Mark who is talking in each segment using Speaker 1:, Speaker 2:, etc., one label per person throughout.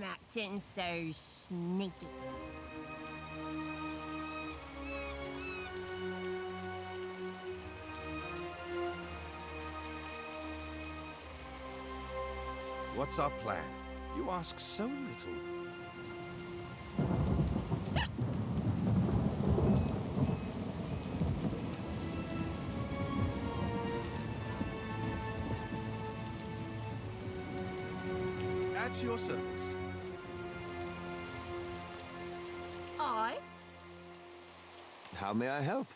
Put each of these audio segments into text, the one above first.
Speaker 1: acting so sneaky.
Speaker 2: What's our plan? You ask so little. At your service.
Speaker 1: I?
Speaker 2: How may I help?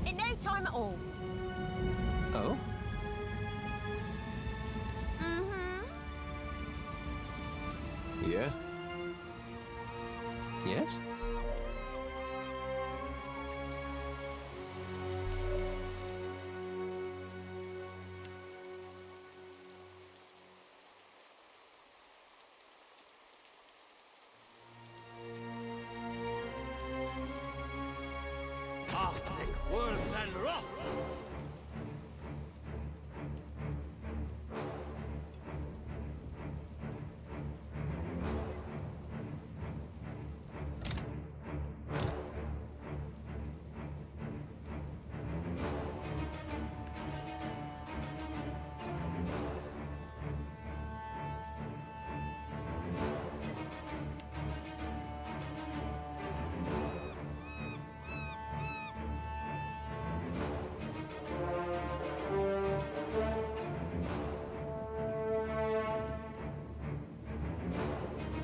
Speaker 1: In no time at all.
Speaker 2: Oh? Yeah? Yes?
Speaker 3: Arctic world and rough!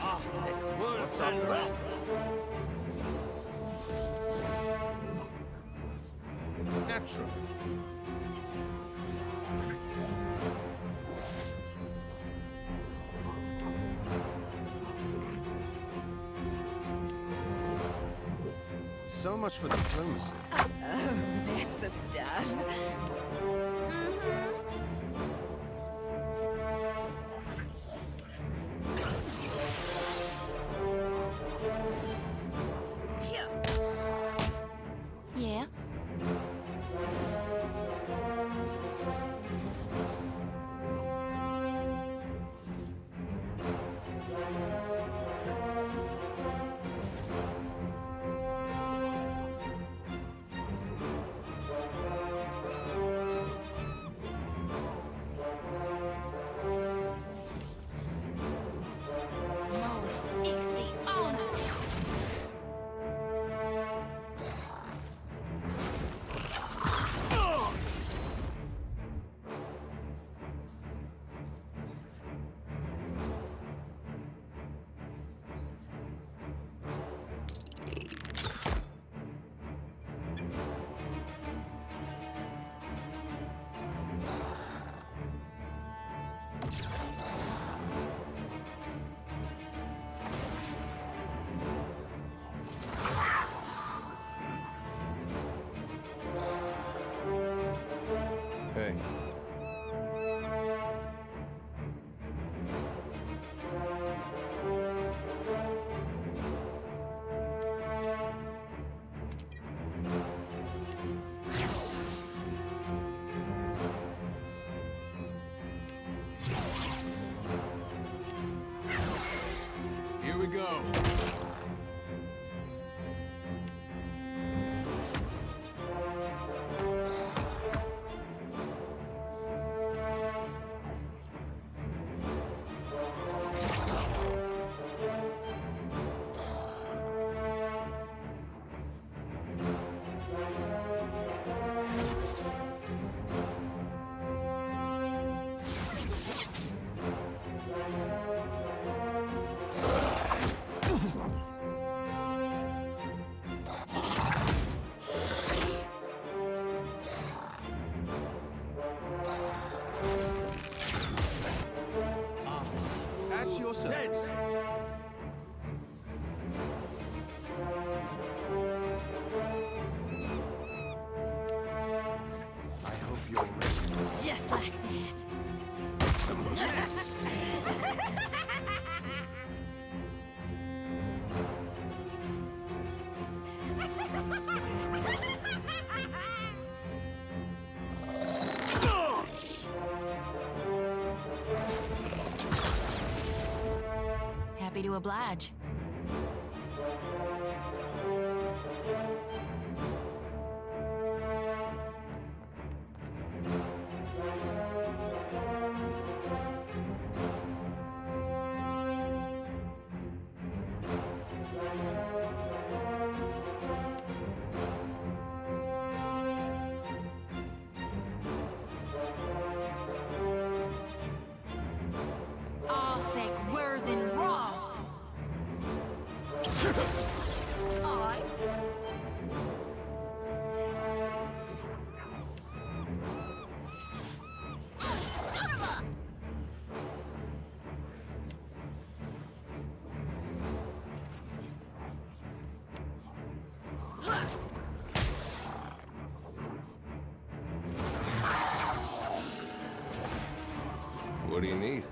Speaker 3: Arctic world
Speaker 2: What's our
Speaker 3: and
Speaker 2: plan?
Speaker 3: rough!
Speaker 2: Naturally. So much for diplomacy.
Speaker 4: Oh, that's the stuff.
Speaker 1: Here. Yeah?
Speaker 5: to oblige. Arthek Worthen Roth!
Speaker 1: I. Son of a.
Speaker 2: What do you need?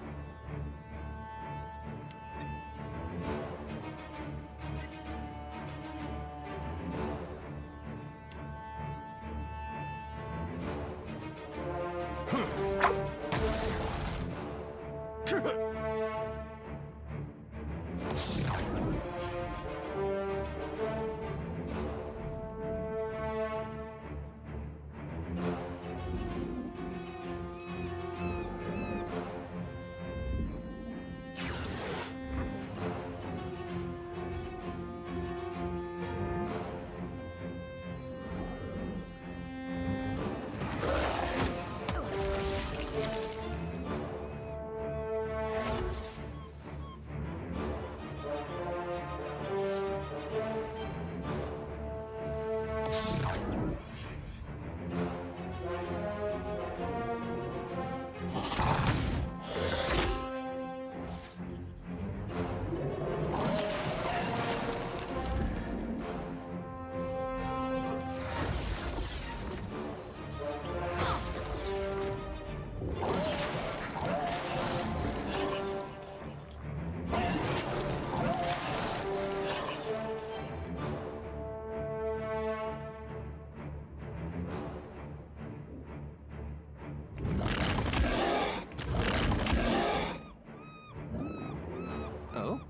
Speaker 2: Oh?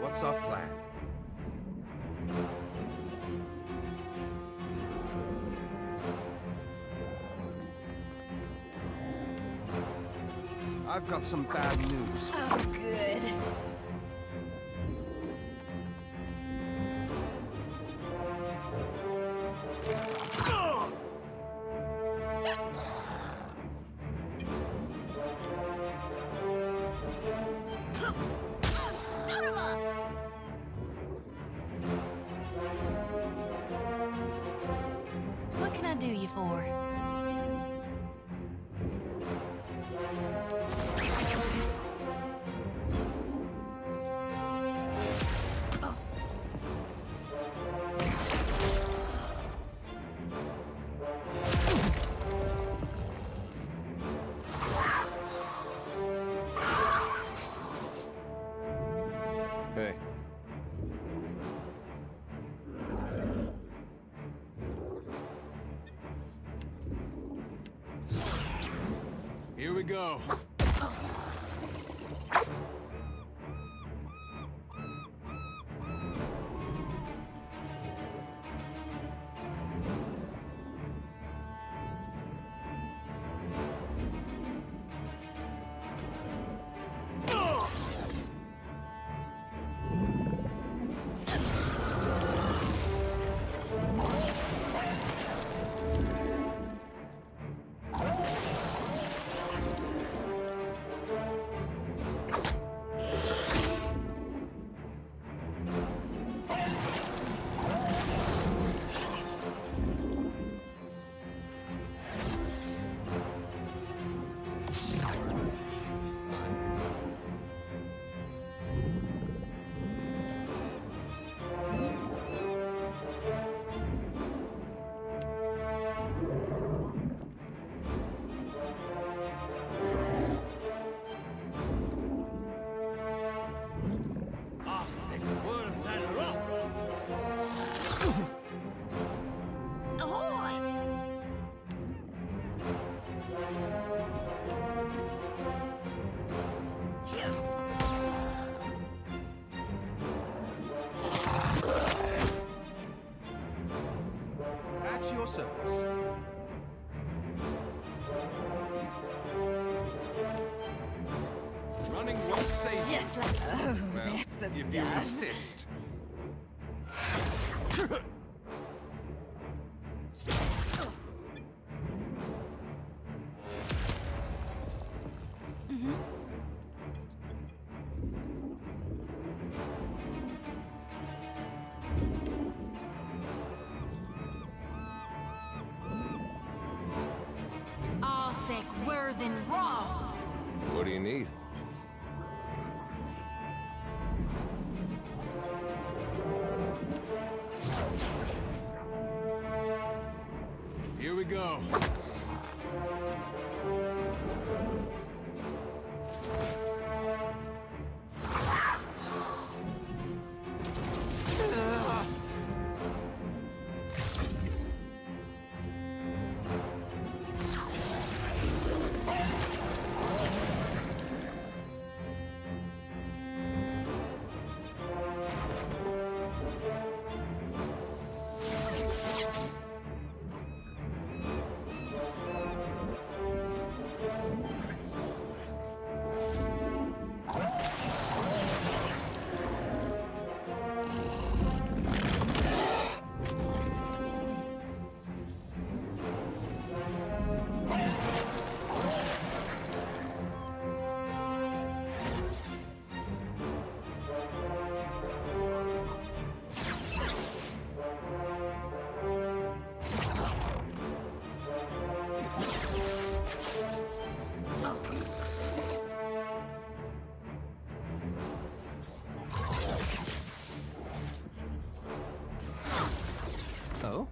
Speaker 2: What's our plan? I've got some bad news.
Speaker 4: Oh, good.
Speaker 1: Son of a.
Speaker 5: What can I do you for?
Speaker 2: Hey.
Speaker 3: Here we go.
Speaker 2: your service. Running won't save you.
Speaker 4: Just like... Oh,
Speaker 2: Well,
Speaker 4: that's the
Speaker 2: if you
Speaker 4: stuff.
Speaker 2: insist.
Speaker 5: Arthek Worthen Roth.
Speaker 2: What do you need?
Speaker 3: Here we go.
Speaker 2: Oh?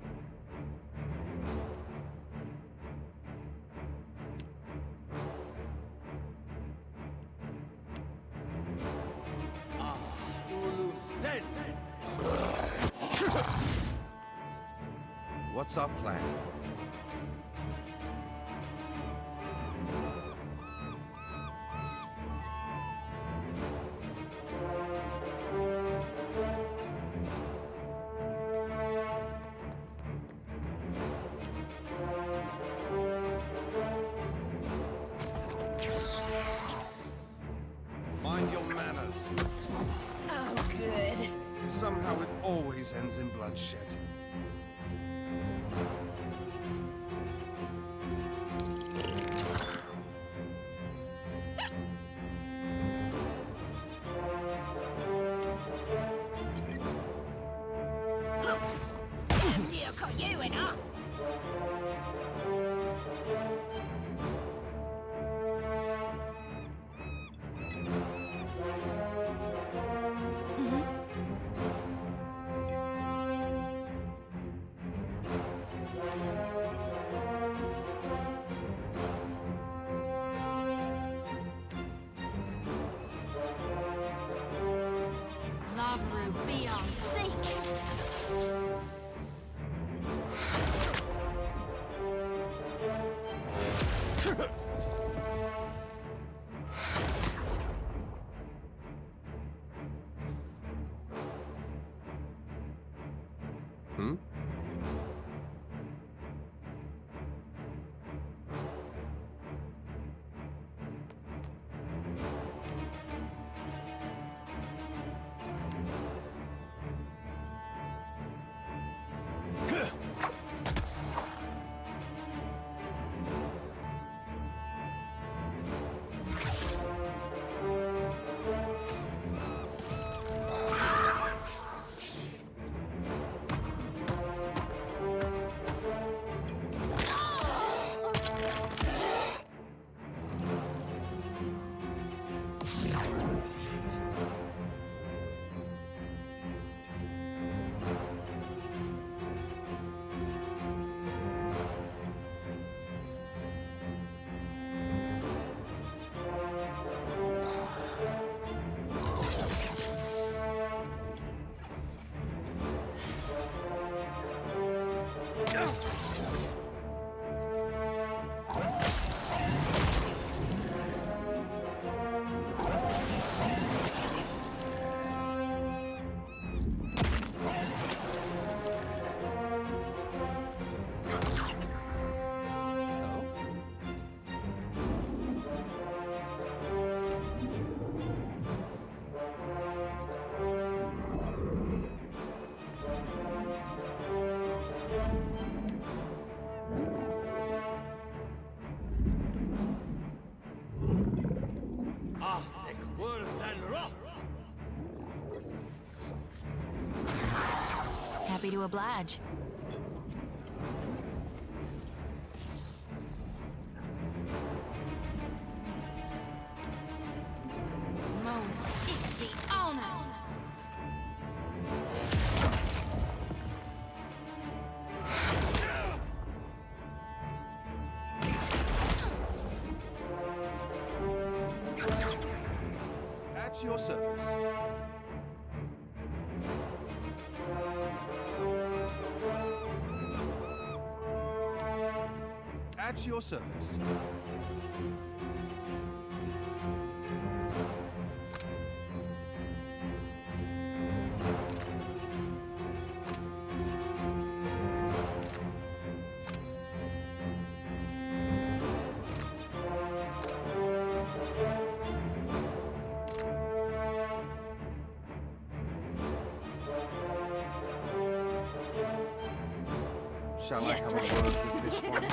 Speaker 2: What's our plan? Mind your manners.
Speaker 4: Oh, good.
Speaker 2: Somehow it always ends in bloodshed.
Speaker 1: You caught you enough.
Speaker 5: Lavru be on seek.
Speaker 2: Hmm?
Speaker 5: Happy to oblige. Most Ixie honest.
Speaker 2: At your service. At your service. Shall I have a word with this one?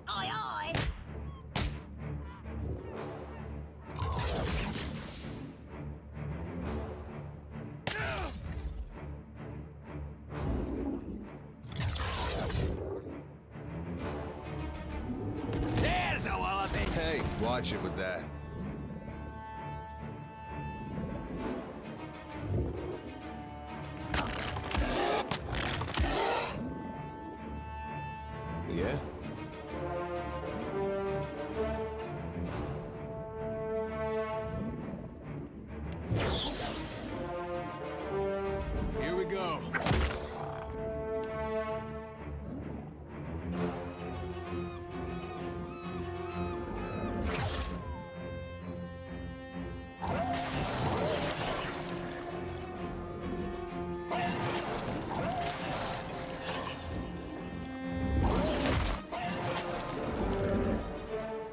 Speaker 1: Aye, aye.
Speaker 3: There's a wallopy! Hey, watch it with that. Yeah? Here we go.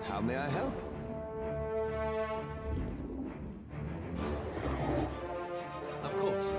Speaker 3: How may I help?
Speaker 2: Of course.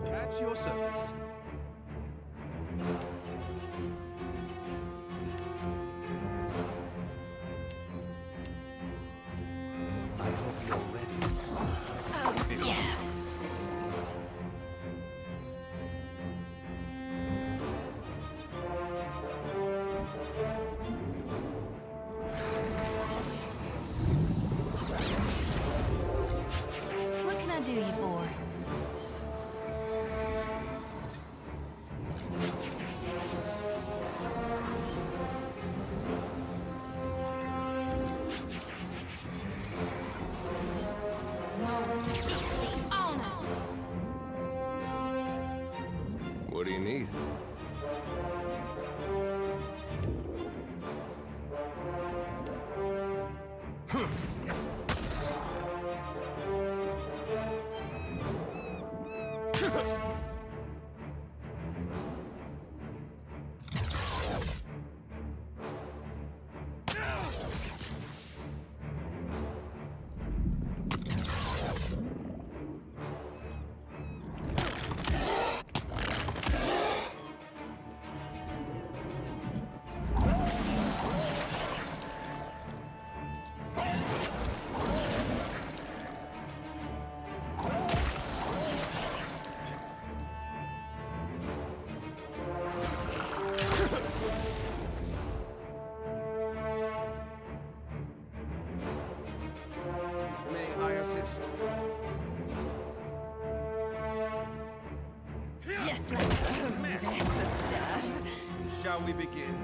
Speaker 2: At your service. I hope you're ready.
Speaker 5: Oh, yeah. What can I do you for? Most Ixie honest.
Speaker 3: What do you need?
Speaker 2: Mess.
Speaker 4: The stuff.
Speaker 2: Shall we begin?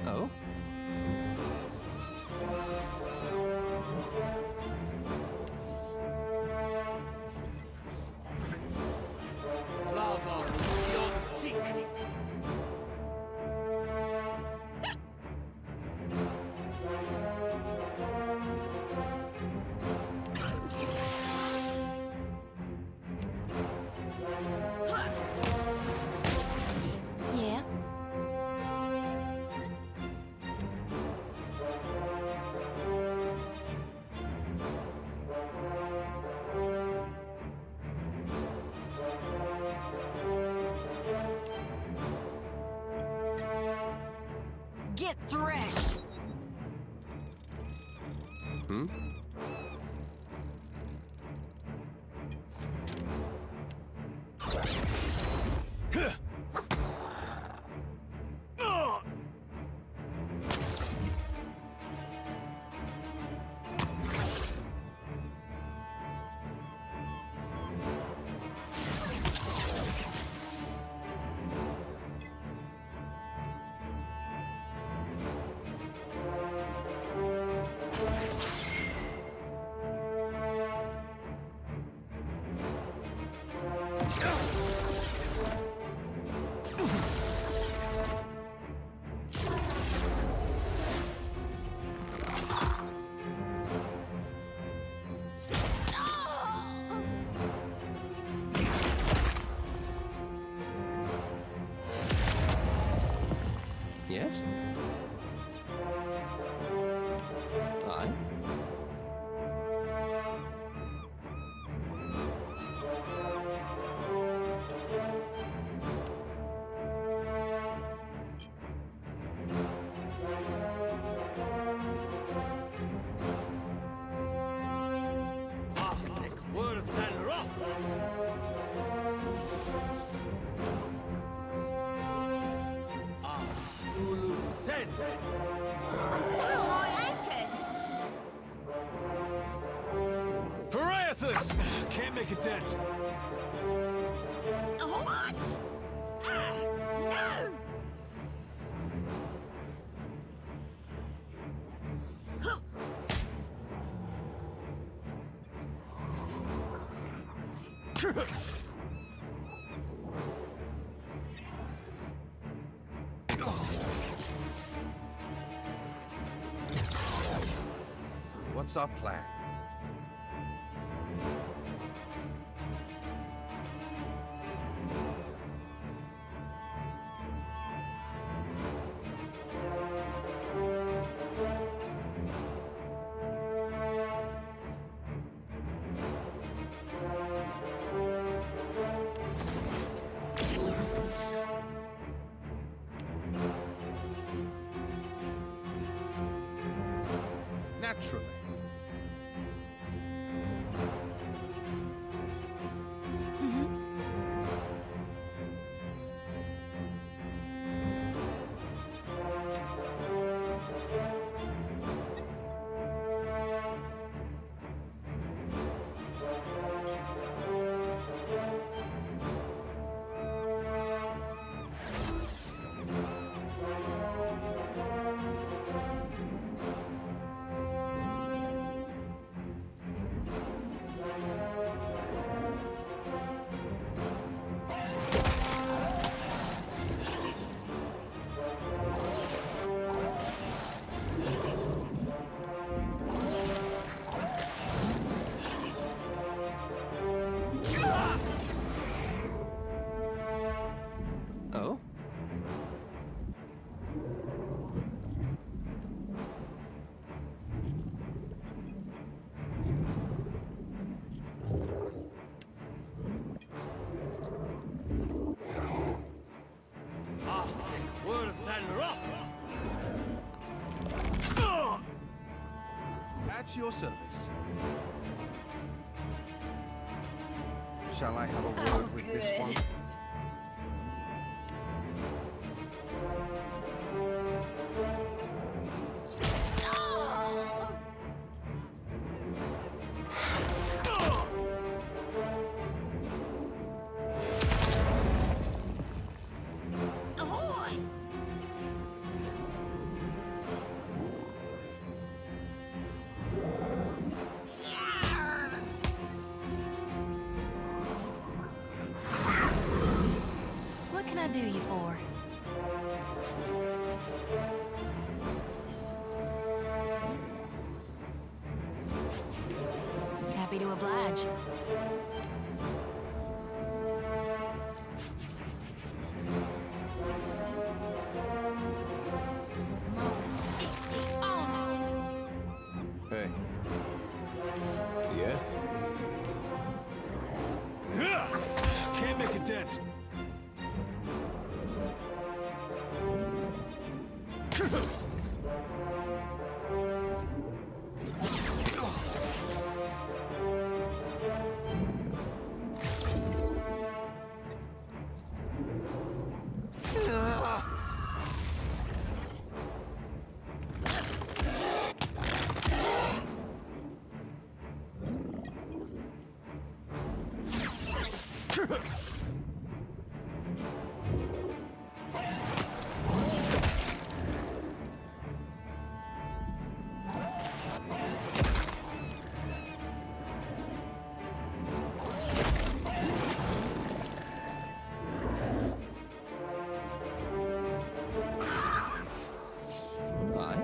Speaker 3: Oh?
Speaker 6: Lava, you're sick.
Speaker 5: Yeah. Get threshed.
Speaker 3: Hmm? Yes? Aye?
Speaker 6: Ahnek wörthen roth. Ah, Ulu sen.
Speaker 1: Tell my Aiken.
Speaker 3: Pariathus! Can't make a dent.
Speaker 1: What? Ah, no! Huh.
Speaker 2: What's our plan? Naturally.
Speaker 3: Oh?
Speaker 6: Ahnek wörthen roth.
Speaker 2: At your service. Shall I have a word with this
Speaker 4: good.
Speaker 2: one?
Speaker 5: to oblige.
Speaker 3: Hey. Yeah?
Speaker 7: Can't make a dent.
Speaker 3: Aye?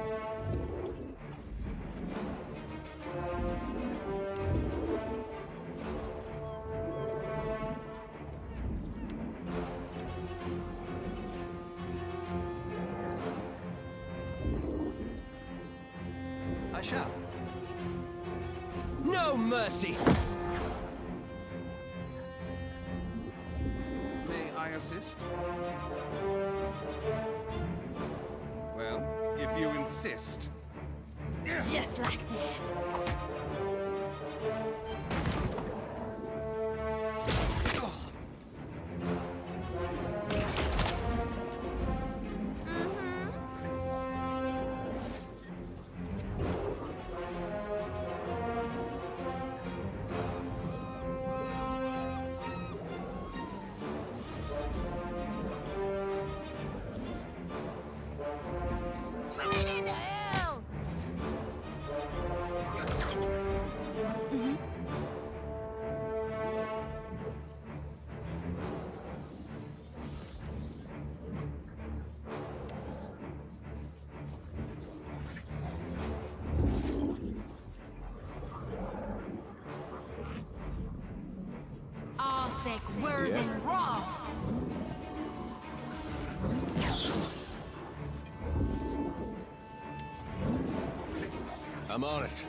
Speaker 3: I shall. No mercy!
Speaker 2: May I assist? Well, if you insist.
Speaker 1: Just like that. Straight into hell!
Speaker 5: Arthur Worthen Roth.
Speaker 3: I'm on it.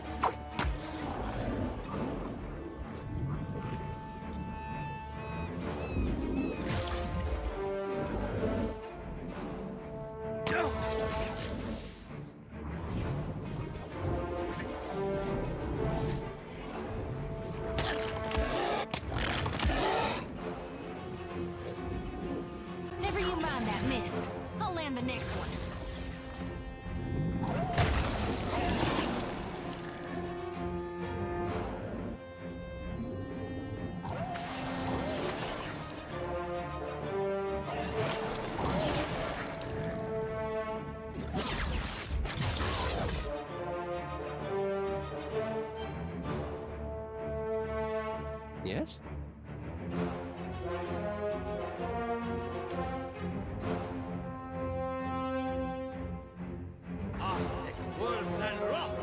Speaker 5: Never you mind that miss. I'll land the next one.
Speaker 3: Yes?
Speaker 6: Arctic worse than rough.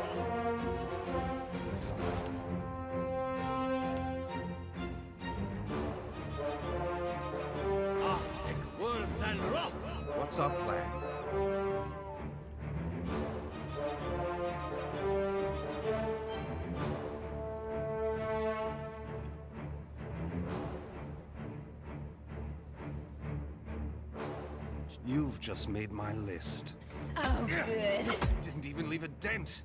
Speaker 6: Arctic worse than rough.
Speaker 2: What's our plan? You've just made my list.
Speaker 1: Oh, good.
Speaker 2: Didn't even leave a dent.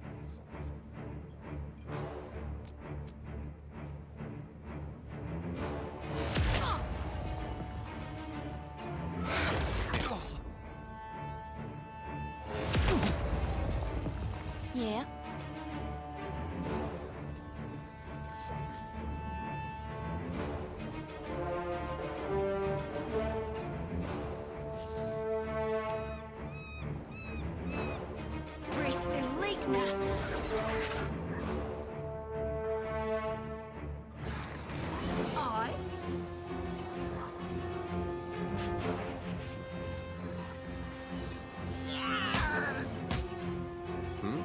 Speaker 5: Yeah?
Speaker 1: Breath of leak now. I.
Speaker 3: Hmm?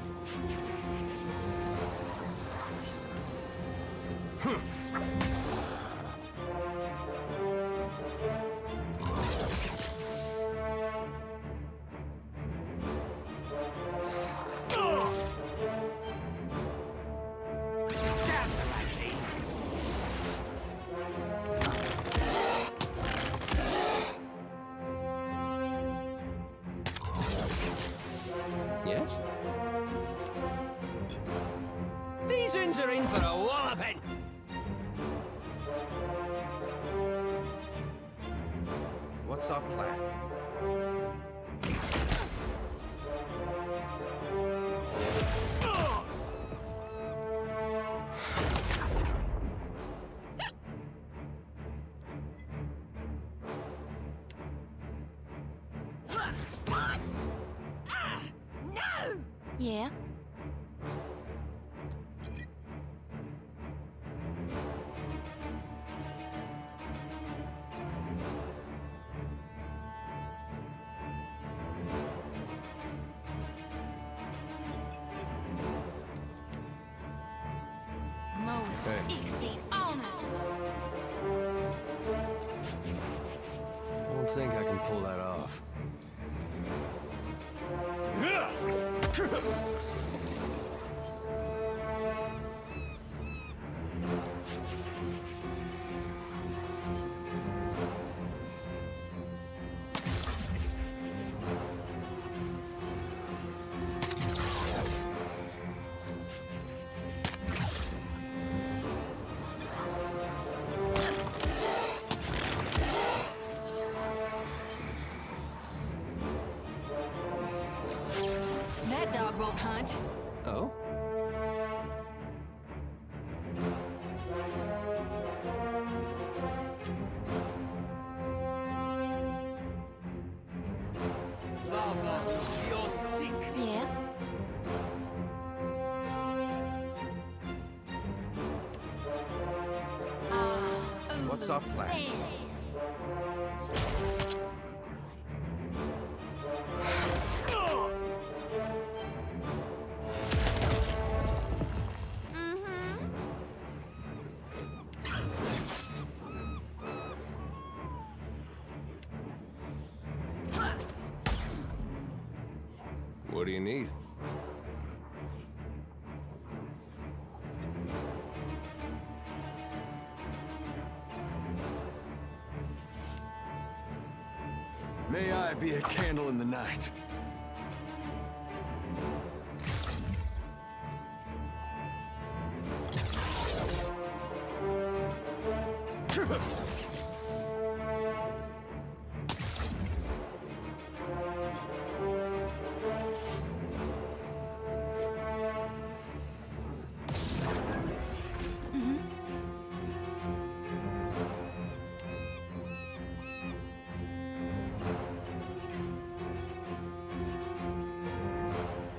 Speaker 3: Yes?
Speaker 6: These uns are in for a walloping.
Speaker 2: What's our plan?
Speaker 1: What? Ah! No!
Speaker 5: Yeah?
Speaker 3: Hey.
Speaker 5: Ixie honest.
Speaker 3: I don't think I can pull that off.
Speaker 5: That dog won't hunt.
Speaker 3: Oh?
Speaker 6: Lava, you're sick.
Speaker 5: Yeah?
Speaker 2: What's our plan?
Speaker 3: What do you need?
Speaker 7: May I be a candle in the night.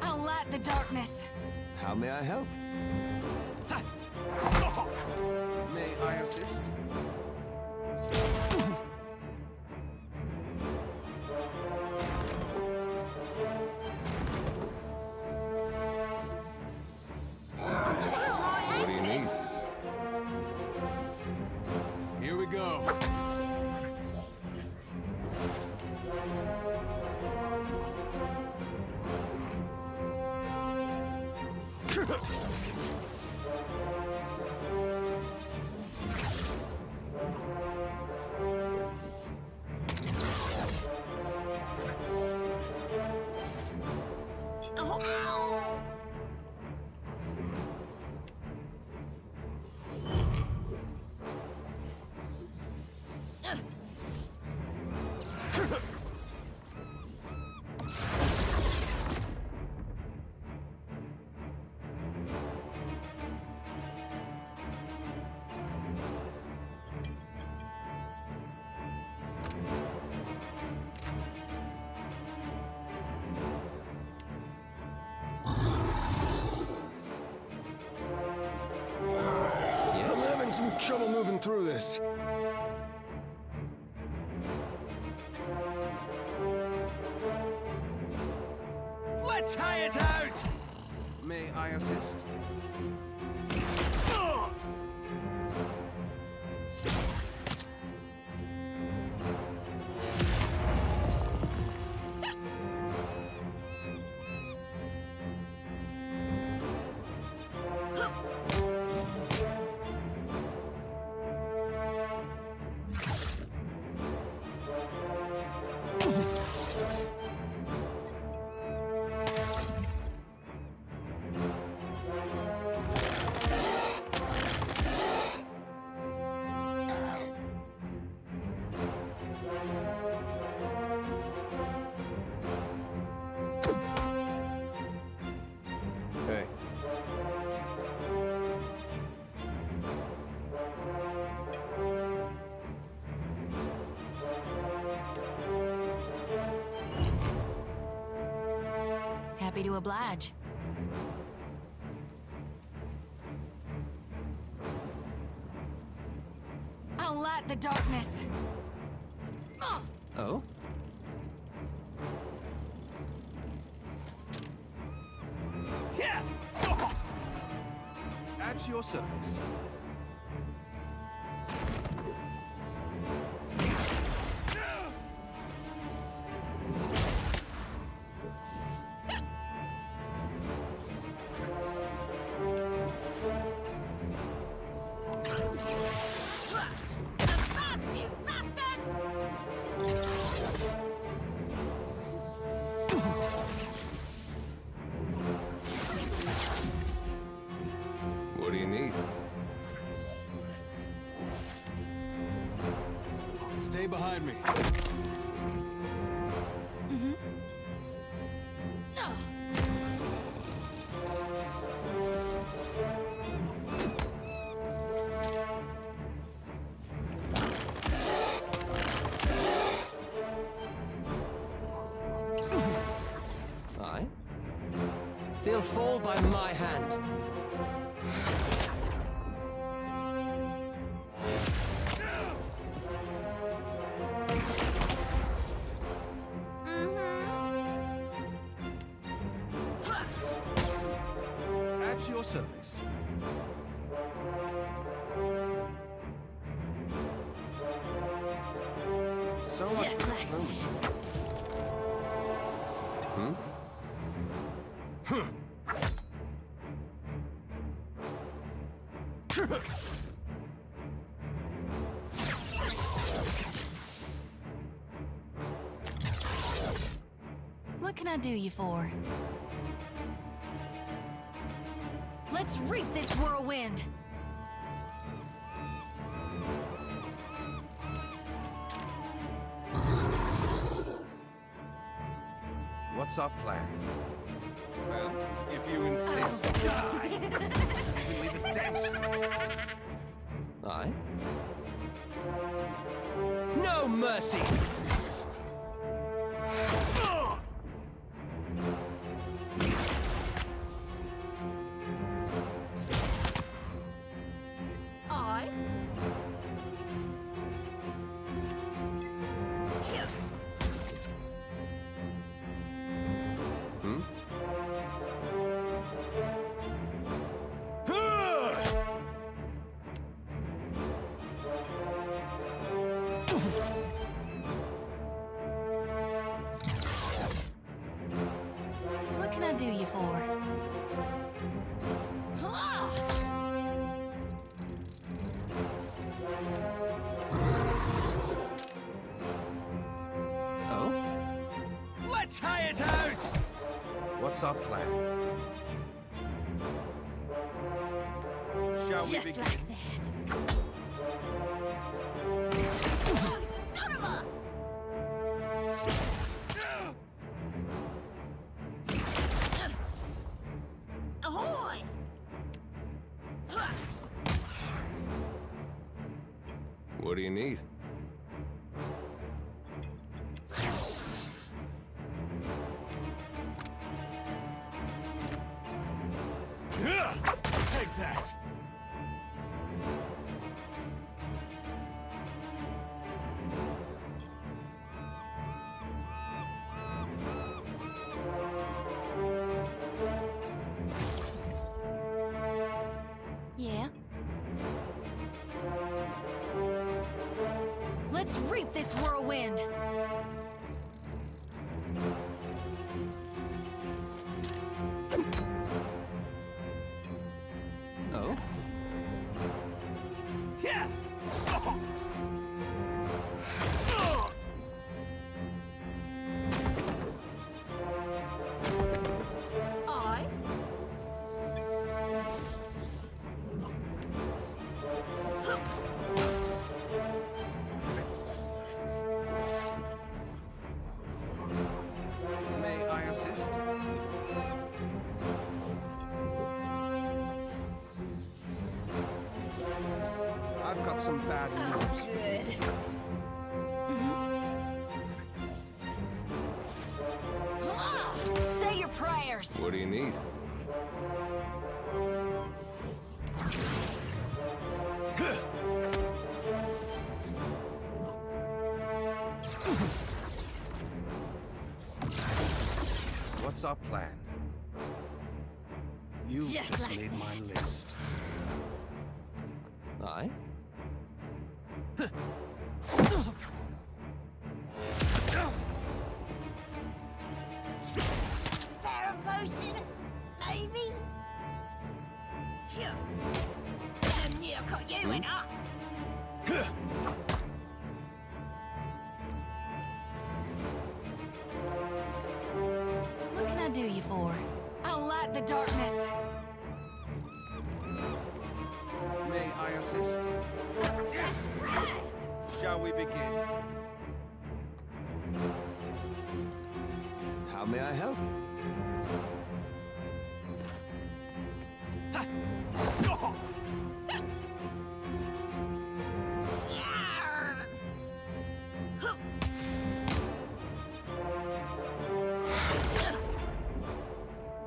Speaker 5: I'll light the darkness.
Speaker 3: How may I help?
Speaker 2: May I assist?
Speaker 3: What do you need?
Speaker 7: Here we go.
Speaker 1: Ow!
Speaker 7: I'm having some trouble moving through this.
Speaker 6: Let's hire it out.
Speaker 2: May I assist?
Speaker 5: Happy to oblige. I'll light the darkness.
Speaker 3: Oh?
Speaker 6: Yeah!
Speaker 2: At your service.
Speaker 1: Avast, you bastards!
Speaker 3: What do you need?
Speaker 7: Stay behind me.
Speaker 3: Aye? They'll fall by my hand.
Speaker 2: At your service. So much
Speaker 4: Just
Speaker 2: for
Speaker 4: like
Speaker 2: diplomacy.
Speaker 3: Hmm?
Speaker 5: What can I do you for? Let's reap this whirlwind!
Speaker 2: What's our plan? Well, if you insist. Really the dent.
Speaker 3: Aye? No mercy!
Speaker 1: I? Here.
Speaker 3: Hmm?
Speaker 5: What can I do you for?
Speaker 3: Oh?
Speaker 6: Let's hire it out!
Speaker 2: What's our plan? Shall we
Speaker 4: Just
Speaker 2: begin?
Speaker 4: like that.
Speaker 1: Oh, son of a! Ahoy!
Speaker 3: What do you need?
Speaker 7: Take that.
Speaker 5: Yeah? Let's reap this whirlwind!
Speaker 3: Oh?
Speaker 6: Yeah!
Speaker 1: I?
Speaker 2: May I assist? I've got some bad news.
Speaker 4: Good.
Speaker 5: Say your prayers! stairs.
Speaker 3: What do you need?
Speaker 2: What's our plan? You've
Speaker 5: Just
Speaker 2: just
Speaker 5: like
Speaker 2: made my list.
Speaker 3: Aye?
Speaker 1: Fire potion, maybe? Here. Damn near cut you in half.
Speaker 5: What can I do you for? I'll light the darkness.
Speaker 2: May I assist?
Speaker 1: That's right.
Speaker 2: Shall we begin?
Speaker 3: How may I help?
Speaker 1: Yarr. Huh.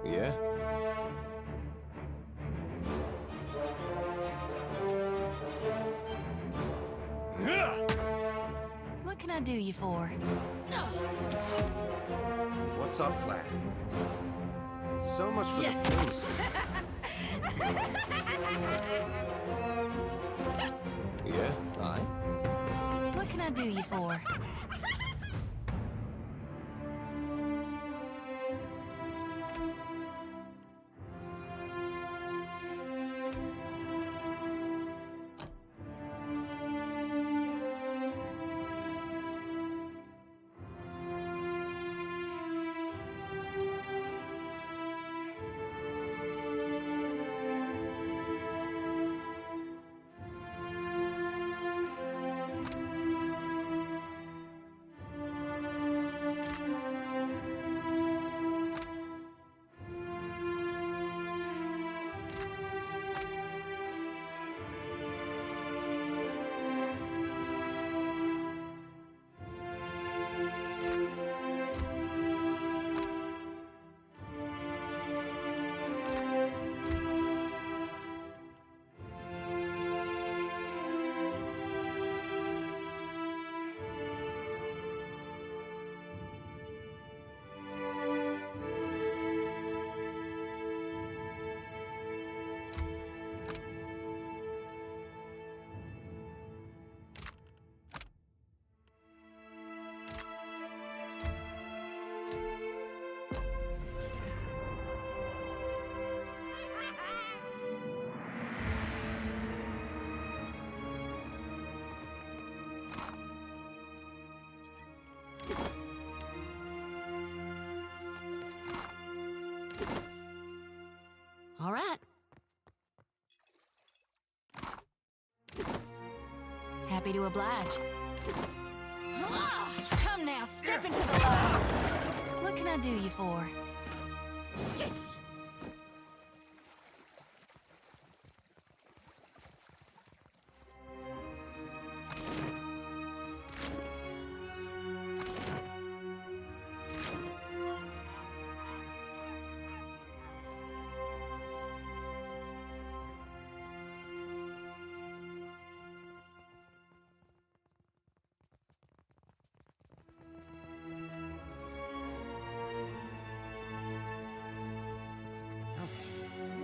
Speaker 3: Yeah?
Speaker 5: What can I do you for?
Speaker 2: What's our plan? So much for
Speaker 5: Yes.
Speaker 2: the first.
Speaker 3: Yeah? Aye?
Speaker 5: What can I do you for? All right. Happy to oblige. Come now, step into the light. What can I do you for?
Speaker 1: Shush.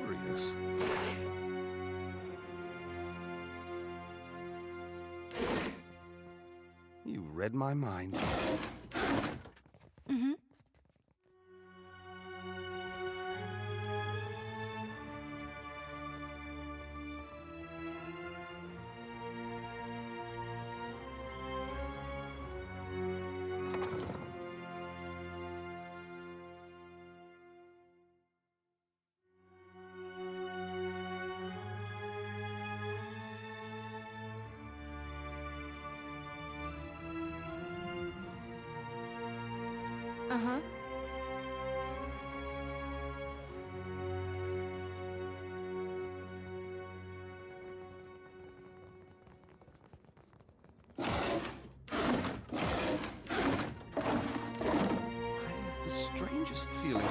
Speaker 2: Curious. You read my mind.
Speaker 5: Mm-hmm. Uh-huh.
Speaker 2: I have the strangest feeling.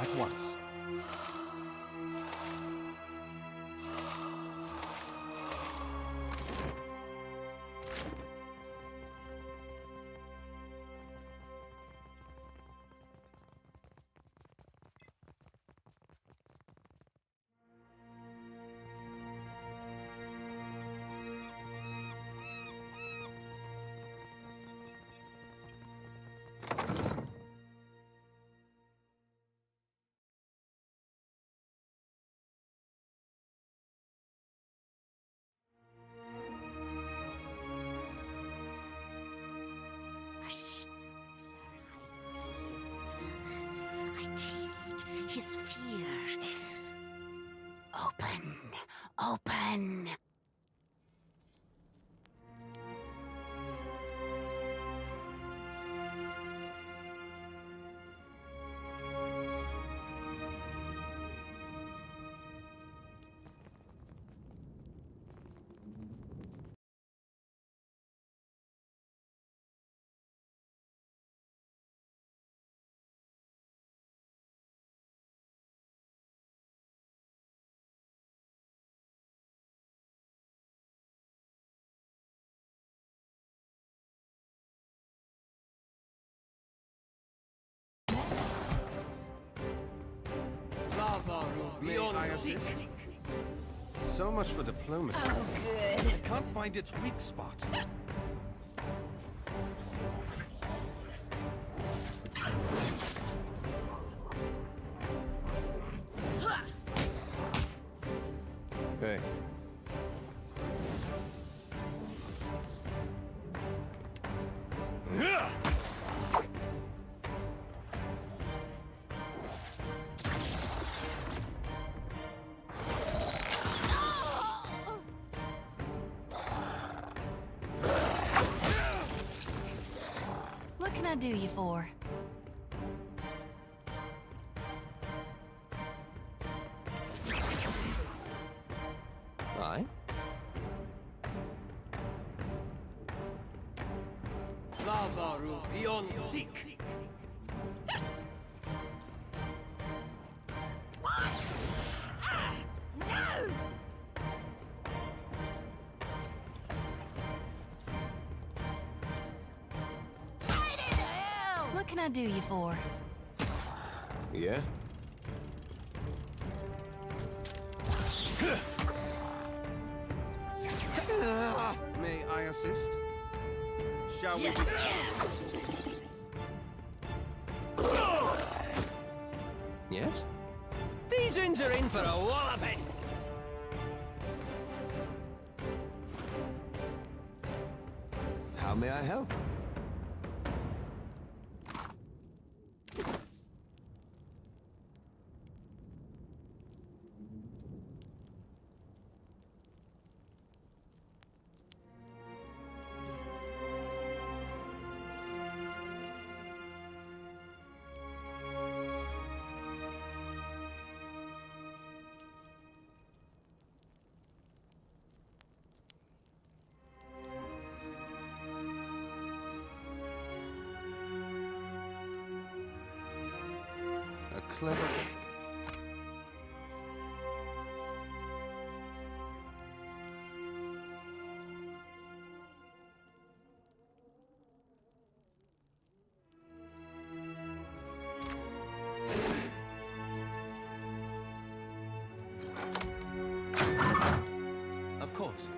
Speaker 2: at once.
Speaker 1: I taste his fear. Open, open.
Speaker 2: May I assist? So much for diplomacy.
Speaker 4: Oh, good.
Speaker 2: I can't find its weak spot.
Speaker 7: Hey.
Speaker 5: What can I do you for?
Speaker 7: Aye?
Speaker 6: Lavaru beyond seek.
Speaker 1: What? Ah, no! Straight into hell!
Speaker 5: What can I do you for?
Speaker 7: Yeah?
Speaker 2: May I assist? Shall we
Speaker 1: Just
Speaker 2: begin?
Speaker 7: Yes?
Speaker 6: These uns are in for a walloping.
Speaker 7: How may I help?
Speaker 2: A clever...
Speaker 7: Of course.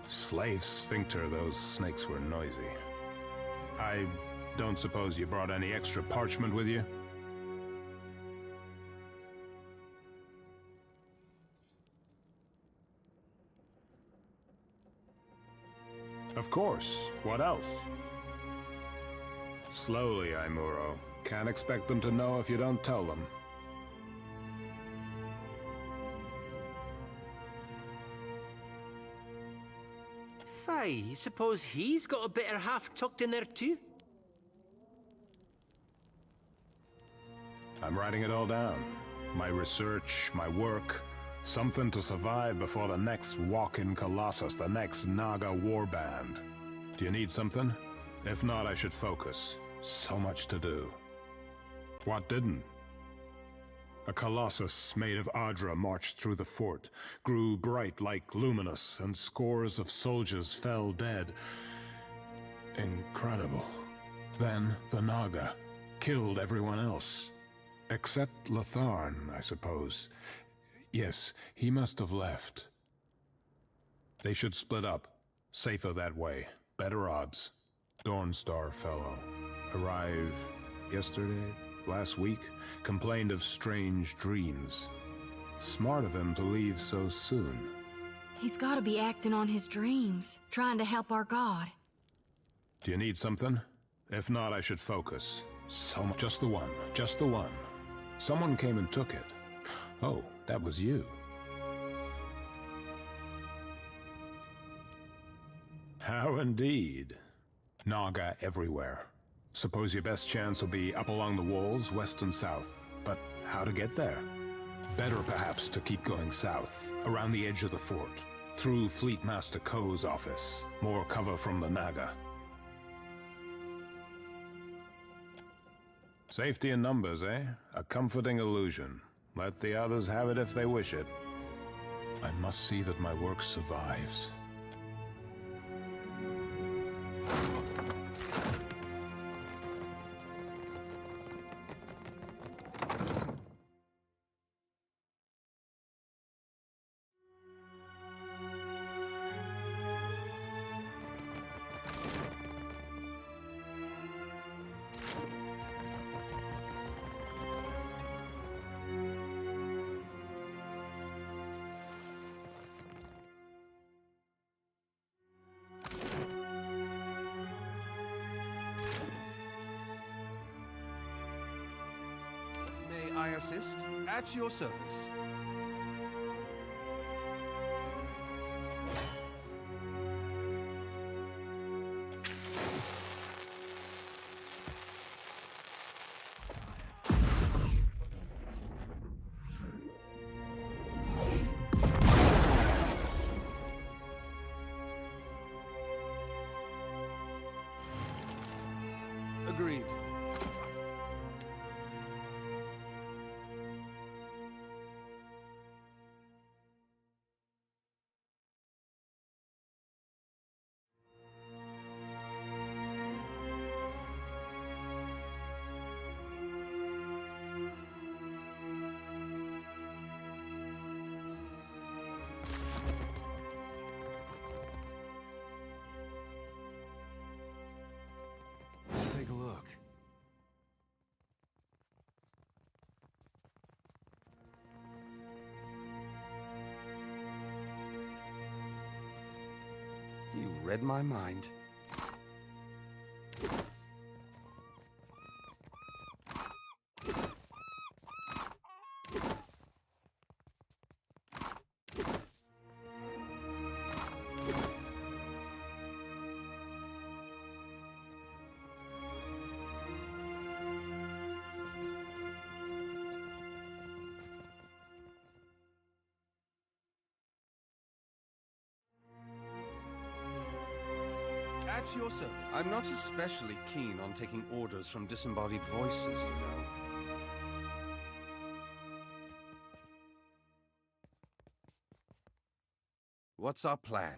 Speaker 8: Slave sphincter, those snakes were noisy. I don't suppose you brought any extra parchment with you? Of course. What else? Slowly, Aimuro. Can't expect them to know if you don't tell them.
Speaker 6: Fie, suppose he's got a better half tucked in there too?
Speaker 8: I'm writing it all down. My research, my work. Something to survive before the next walk-in Colossus, the next Naga warband. Do you need something? If not, I should focus. So much to do. What didn't? A Colossus made of Adra marched through the fort, grew bright like luminous, and scores of soldiers fell dead. Incredible. Then the Naga killed everyone else. Except Latharn, I suppose. Yes, he must have left. They should split up. Safer that way. Better odds. Dawnstar fellow. Arrived yesterday? Last week? Complained of strange dreams. Smart of him to leave so soon.
Speaker 5: He's gotta be acting on his dreams, trying to help our god.
Speaker 8: Do you need something? If not, I should focus. Just the one. Just the one. Someone came and took it. Oh, that was you. How indeed. Naga everywhere. Suppose your best chance will be up along the walls, west and south. But how to get there? Better perhaps to keep going south, around the edge of the fort, through Fleet Master Ko's office. More cover from the Naga. Safety in numbers, eh? A comforting illusion. Let the others have it if they wish it. I must see that my work survives.
Speaker 2: May I assist? At your service. Agreed. Let's take a look. You read my mind. At your service. I'm not especially keen on taking orders from disembodied voices, you know. What's our plan?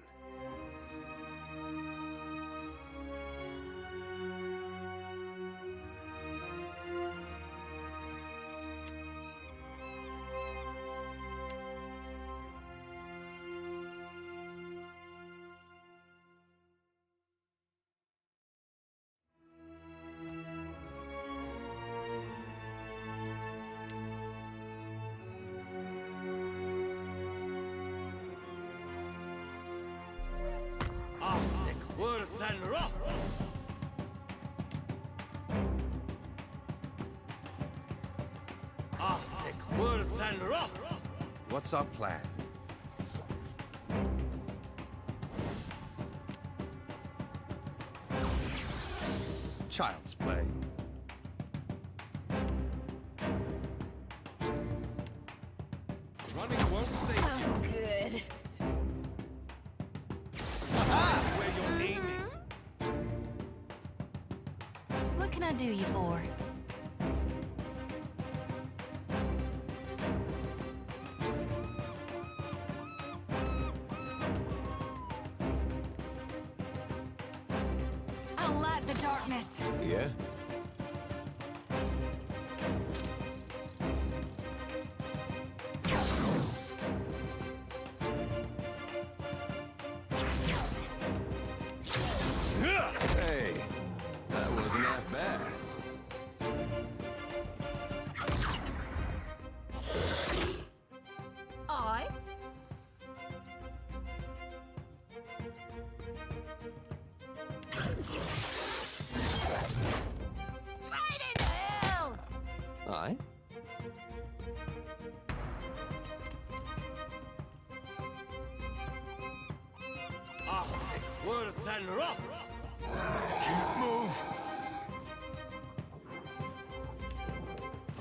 Speaker 2: What's our plan? Child's play. Running won't save you.
Speaker 4: Oh, good.
Speaker 2: Where you're aiming.
Speaker 5: What can I do you for? I light the darkness.
Speaker 7: Yeah? Hey, that wasn't half bad.
Speaker 1: I? Straight into hell!
Speaker 7: Aye?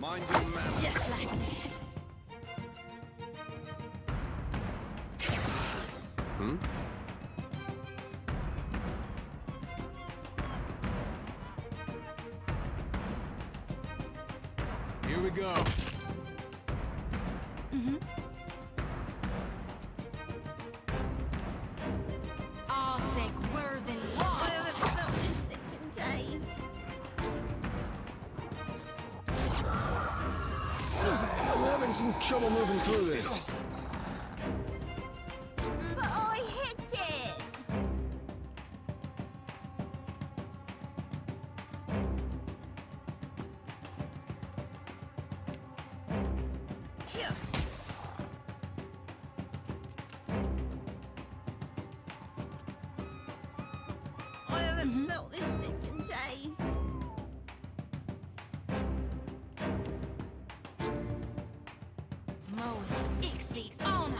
Speaker 2: Mind your manners.
Speaker 4: Just like that.
Speaker 7: Here we go.
Speaker 5: I'll think worse than
Speaker 1: I haven't felt this sick in days.
Speaker 7: I'm having some trouble moving through this.
Speaker 1: But I hit it! Here. I haven't felt this sick in days.
Speaker 5: Moe exceeds honor.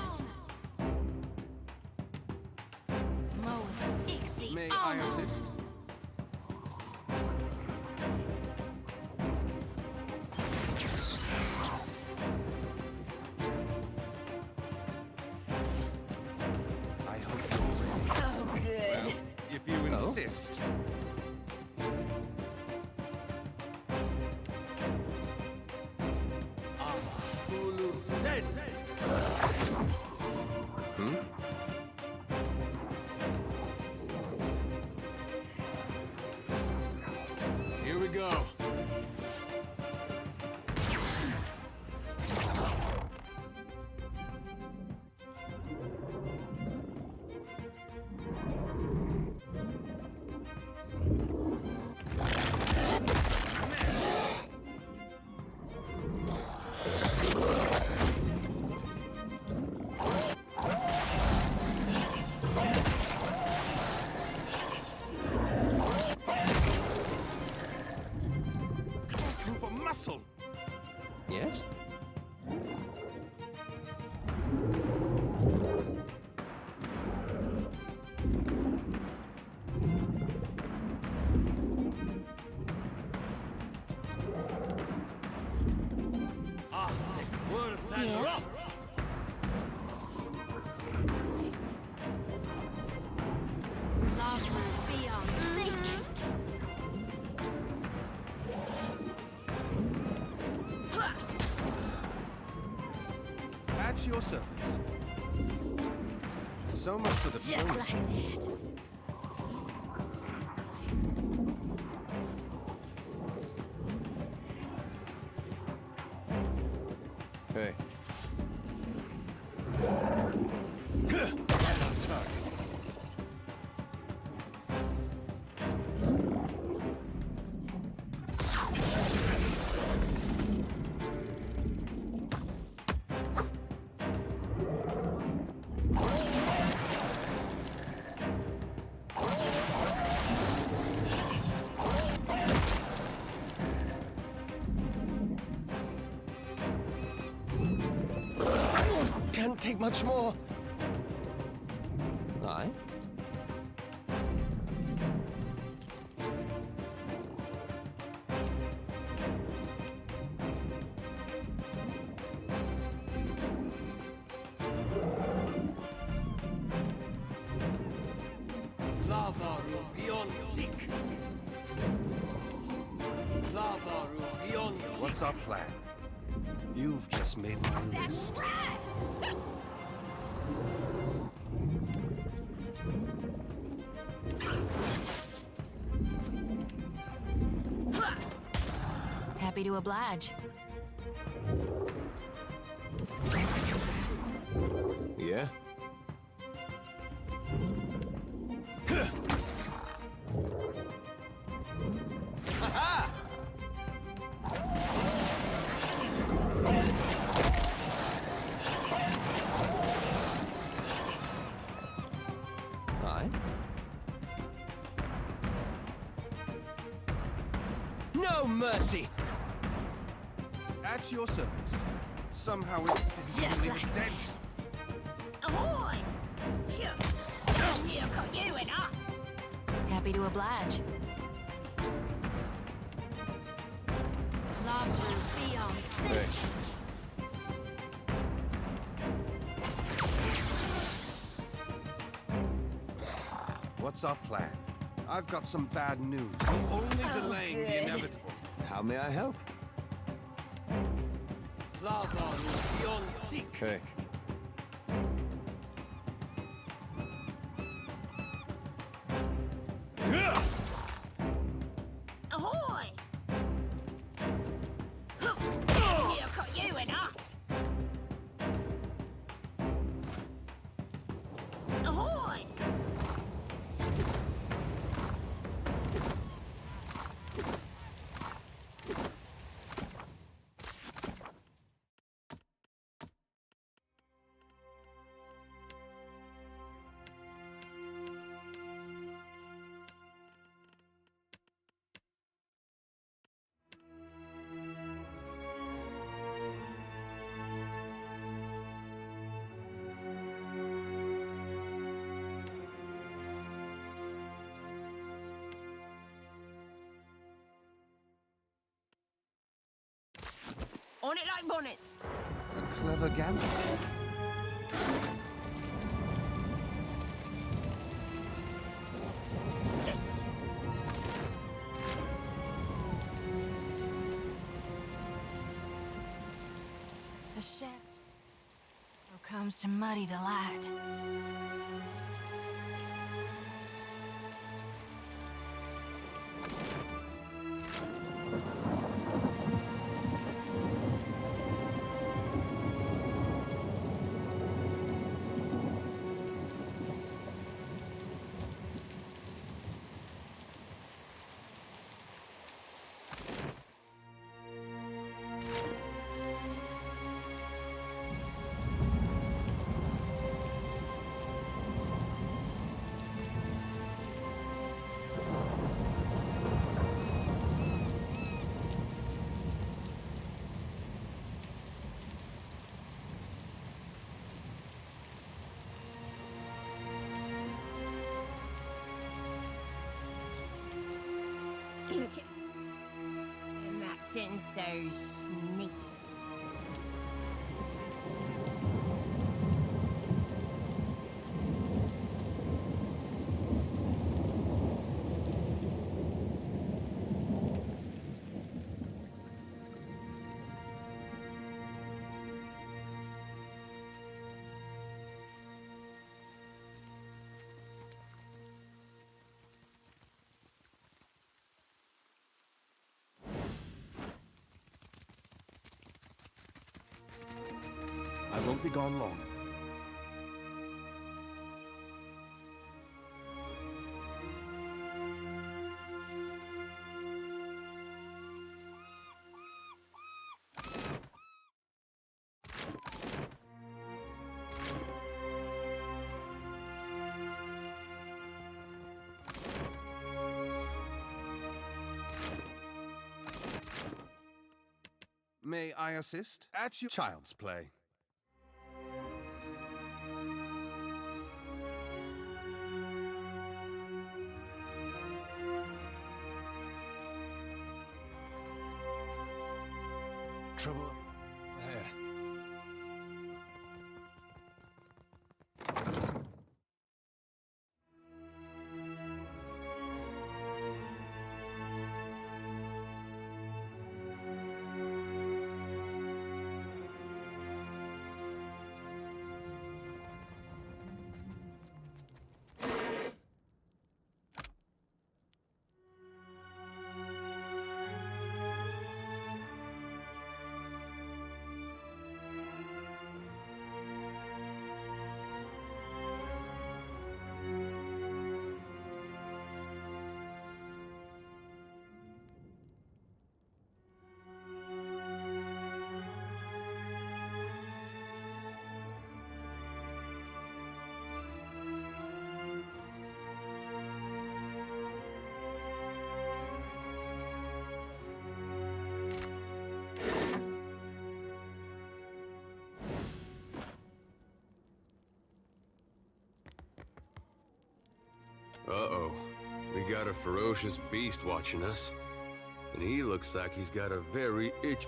Speaker 5: Moe exceeds
Speaker 2: May I
Speaker 5: honor.
Speaker 2: assist? I hope you're ready.
Speaker 4: Oh, good.
Speaker 2: If you insist.
Speaker 7: Here we go.
Speaker 2: Move a muscle.
Speaker 7: Yes?
Speaker 5: Yeah. Love will be on sick.
Speaker 2: At your service. So much for the
Speaker 4: Just like
Speaker 2: diplomacy.
Speaker 4: that.
Speaker 7: Hey. Can't take much more.
Speaker 3: Aye?
Speaker 6: Lava beyond seek. Lava beyond seek.
Speaker 2: What's our plan? You've just made my
Speaker 1: That's
Speaker 2: list.
Speaker 1: right.
Speaker 5: Happy to oblige.
Speaker 3: Yeah? Aye?
Speaker 6: No mercy.
Speaker 2: At your service. Somehow it didn't
Speaker 1: Just
Speaker 2: leave
Speaker 1: like
Speaker 2: a dent.
Speaker 1: that. Ahoy! Phew. You got you in up.
Speaker 5: Happy to oblige.
Speaker 1: Love will be on seek.
Speaker 2: What's our plan? I've got some bad news. You're only delaying the
Speaker 1: good.
Speaker 2: inevitable.
Speaker 3: How may I help?
Speaker 6: Lava beyond seek.
Speaker 3: Okay.
Speaker 1: Ahoy! You got you in up. Ahoy! On it like bonnets.
Speaker 2: A clever gamble.
Speaker 1: Sis.
Speaker 5: The shadow comes to muddy the light.
Speaker 1: I'm acting so sneaky.
Speaker 2: I won't be gone long. May I assist? At your child's play.
Speaker 7: Trouble ahead.
Speaker 3: Uh-oh. We got a ferocious beast watching us. And he looks like he's got a very itch.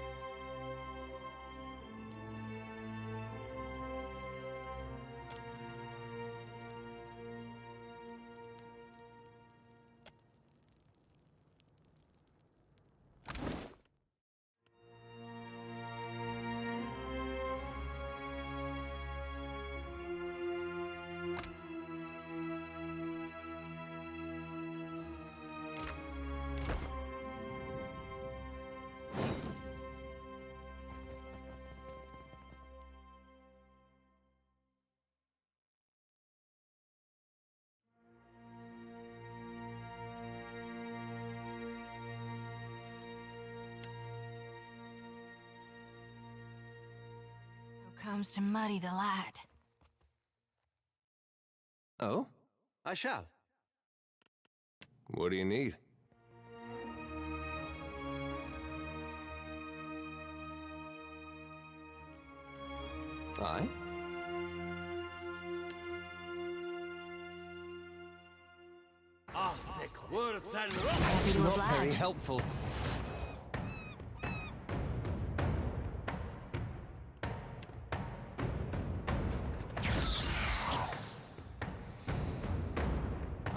Speaker 5: Comes to muddy the light.
Speaker 3: Oh? I shall. What do you need? Aye?
Speaker 5: Happy to
Speaker 3: Not very
Speaker 5: oblige.
Speaker 3: helpful.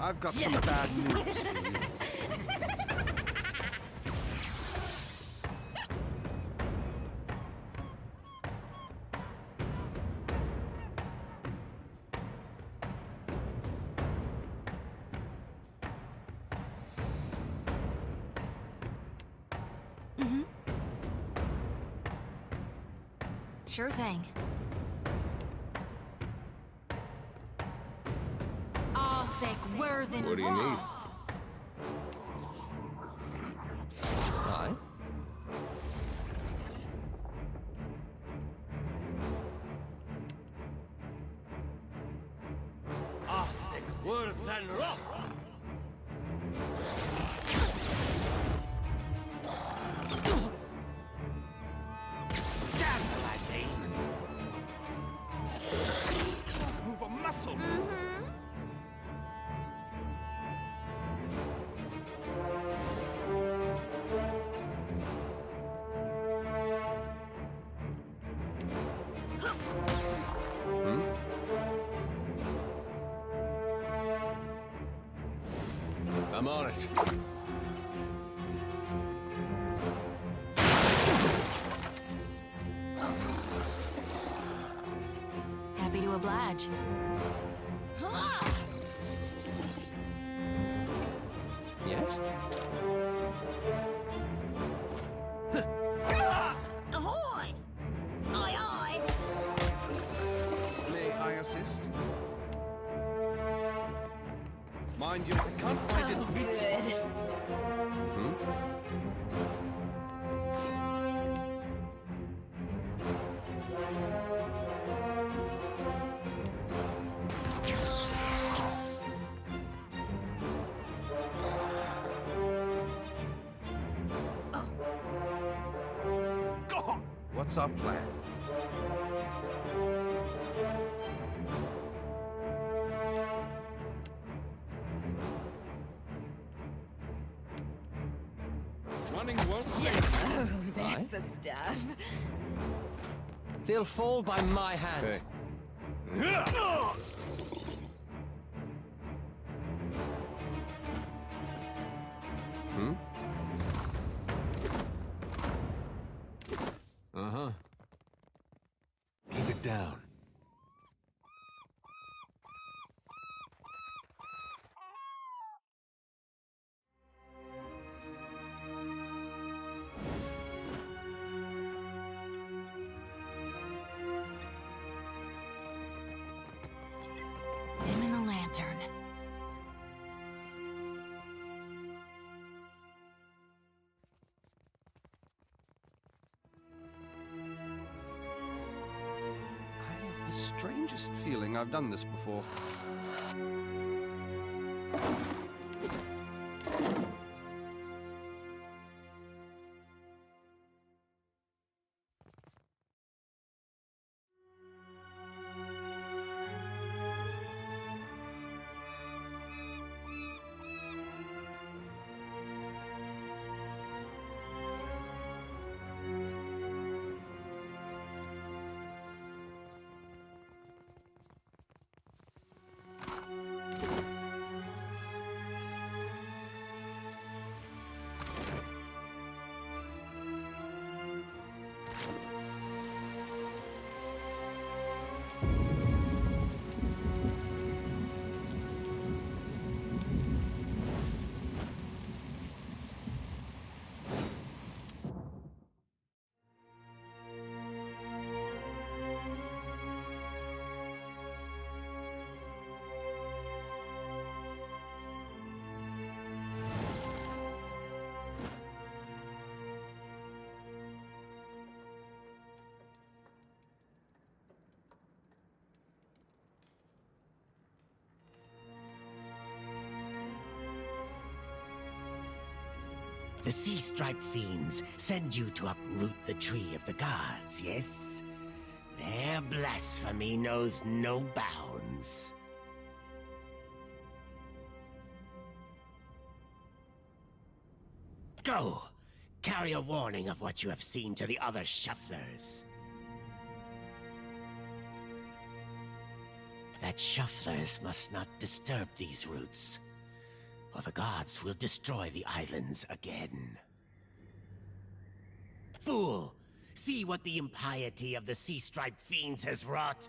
Speaker 2: I've got some bad news for you.
Speaker 5: Sure thing. All thick worthen
Speaker 3: What do you need?
Speaker 5: roth.
Speaker 3: Aye?
Speaker 2: Move a muscle.
Speaker 3: I'm on it.
Speaker 5: Happy to oblige.
Speaker 3: Yes?
Speaker 1: Ahoy! Aye, aye!
Speaker 2: May I assist? Mind you, I can't find its weak spot. What's our plan? Running won't save me.
Speaker 4: That's the stuff.
Speaker 9: They'll fall by my hand.
Speaker 7: Hey. Uh-huh. Keep it down.
Speaker 5: Dimming the lantern.
Speaker 2: I have the strangest feeling I've done this before.
Speaker 10: The sea-striped fiends send you to uproot the tree of the gods, yes? Their blasphemy knows no bounds. Go! Carry a warning of what you have seen to the other shufflers. That shufflers must not disturb these roots, or the gods will destroy the islands again. Fool! See what the impiety of the sea-striped fiends has wrought?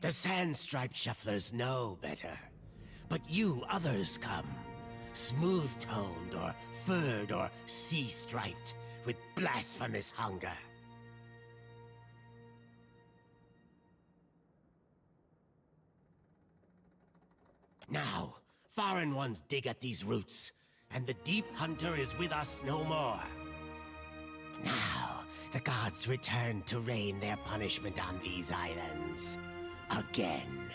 Speaker 10: The sand-striped shufflers know better. But you others come, smooth-toned or furred or sea-striped, with blasphemous hunger. Now, foreign ones dig at these roots, and the Deep Hunter is with us no more. Now, the gods return to rain their punishment on these islands. Again.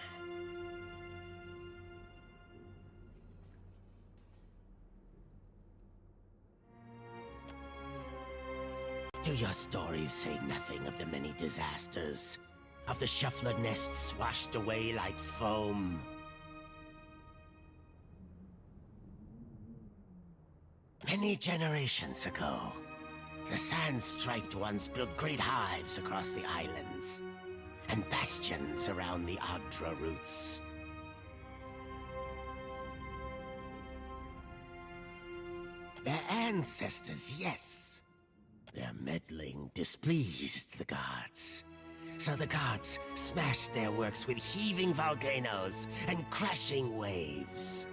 Speaker 10: Do your stories say nothing of the many disasters? Of the shuffler nests washed away like foam? Many generations ago, the sand-striped ones built great hives across the islands, and bastions around the Adra roots. Their ancestors, yes. Their meddling displeased the gods. So the gods smashed their works with heaving volcanoes and crashing waves.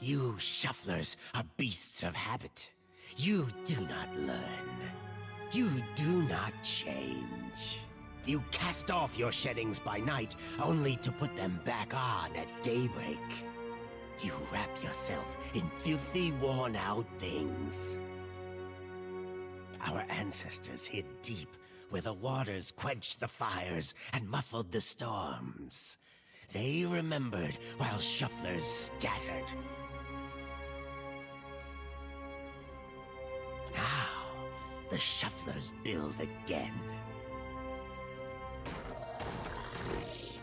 Speaker 10: You shufflers are beasts of habit. You do not learn. You do not change. You cast off your sheddings by night, only to put them back on at daybreak. You wrap yourself in filthy, worn-out things. Our ancestors hid deep where the waters quenched the fires and muffled the storms. They remembered while shufflers scattered. Now, the shufflers build again.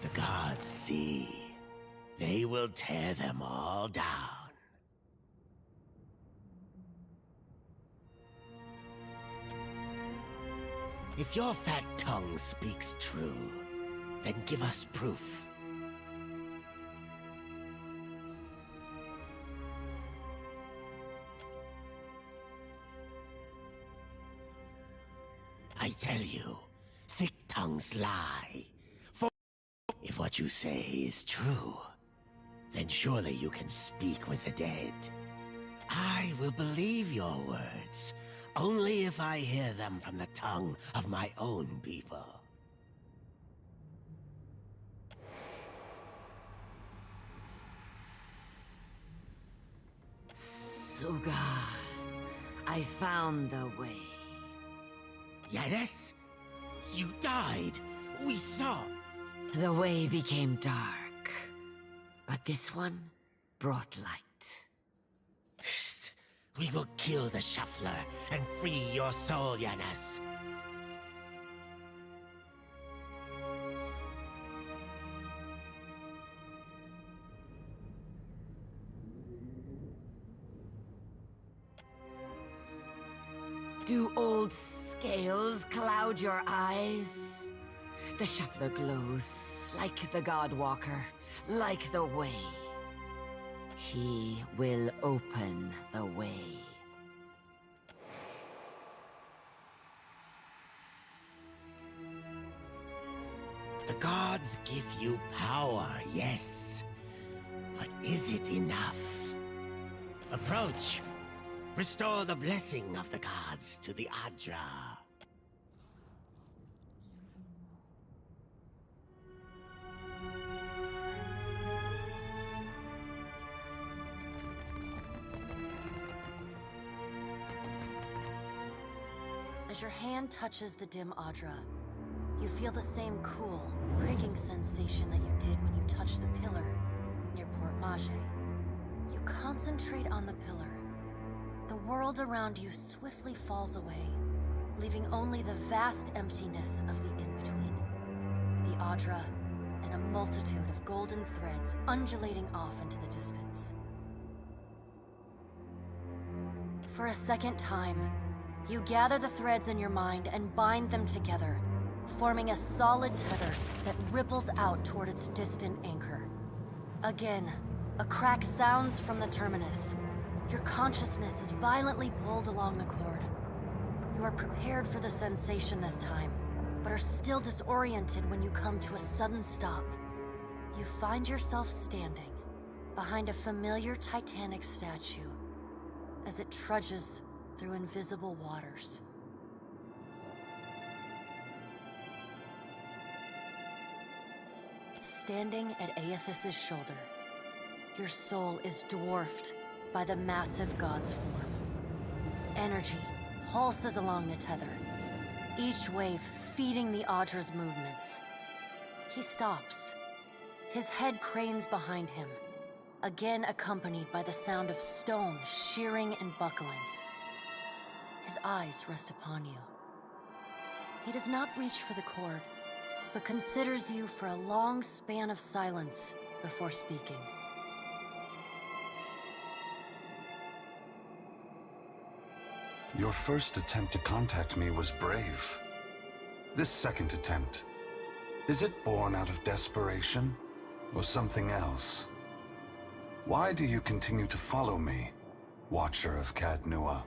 Speaker 10: The gods see. They will tear them all down. If your fat tongue speaks true, then give us proof. I tell you, thick tongues lie. For if what you say is true, then surely you can speak with the dead. I will believe your words, only if I hear them from the tongue of my own people.
Speaker 9: Suga, I found the way.
Speaker 10: Yanis? You died. We saw.
Speaker 9: The way became dark, but this one brought light.
Speaker 10: We will kill the shuffler and free your soul, Yanis.
Speaker 9: Do old scales cloud your eyes? The shuffler glows like the God Walker, like the way. He will open the way.
Speaker 10: The gods give you power, yes. But is it enough? Approach. Restore the blessing of the gods to the Adra.
Speaker 11: As your hand touches the dim Adra, you feel the same cool, pricking sensation that you did when you touched the pillar near Port Mage. You concentrate on the pillar. The world around you swiftly falls away, leaving only the vast emptiness of the in-between. The Adra, and a multitude of golden threads undulating off into the distance. For a second time, you gather the threads in your mind and bind them together, forming a solid tether that ripples out toward its distant anchor. Again, a crack sounds from the terminus. Your consciousness is violently pulled along the cord. You are prepared for the sensation this time, but are still disoriented when you come to a sudden stop. You find yourself standing behind a familiar Titanic statue as it trudges through invisible waters. Standing at Aethys's shoulder, your soul is dwarfed by the massive god's form. Energy pulses along the tether, each wave feeding the Audra's movements. He stops. His head cranes behind him, again accompanied by the sound of stone shearing and buckling. His eyes rest upon you. He does not reach for the cord, but considers you for a long span of silence before speaking.
Speaker 2: Your first attempt to contact me was brave. This second attempt, is it born out of desperation or something else? Why do you continue to follow me, Watcher of Cadnua?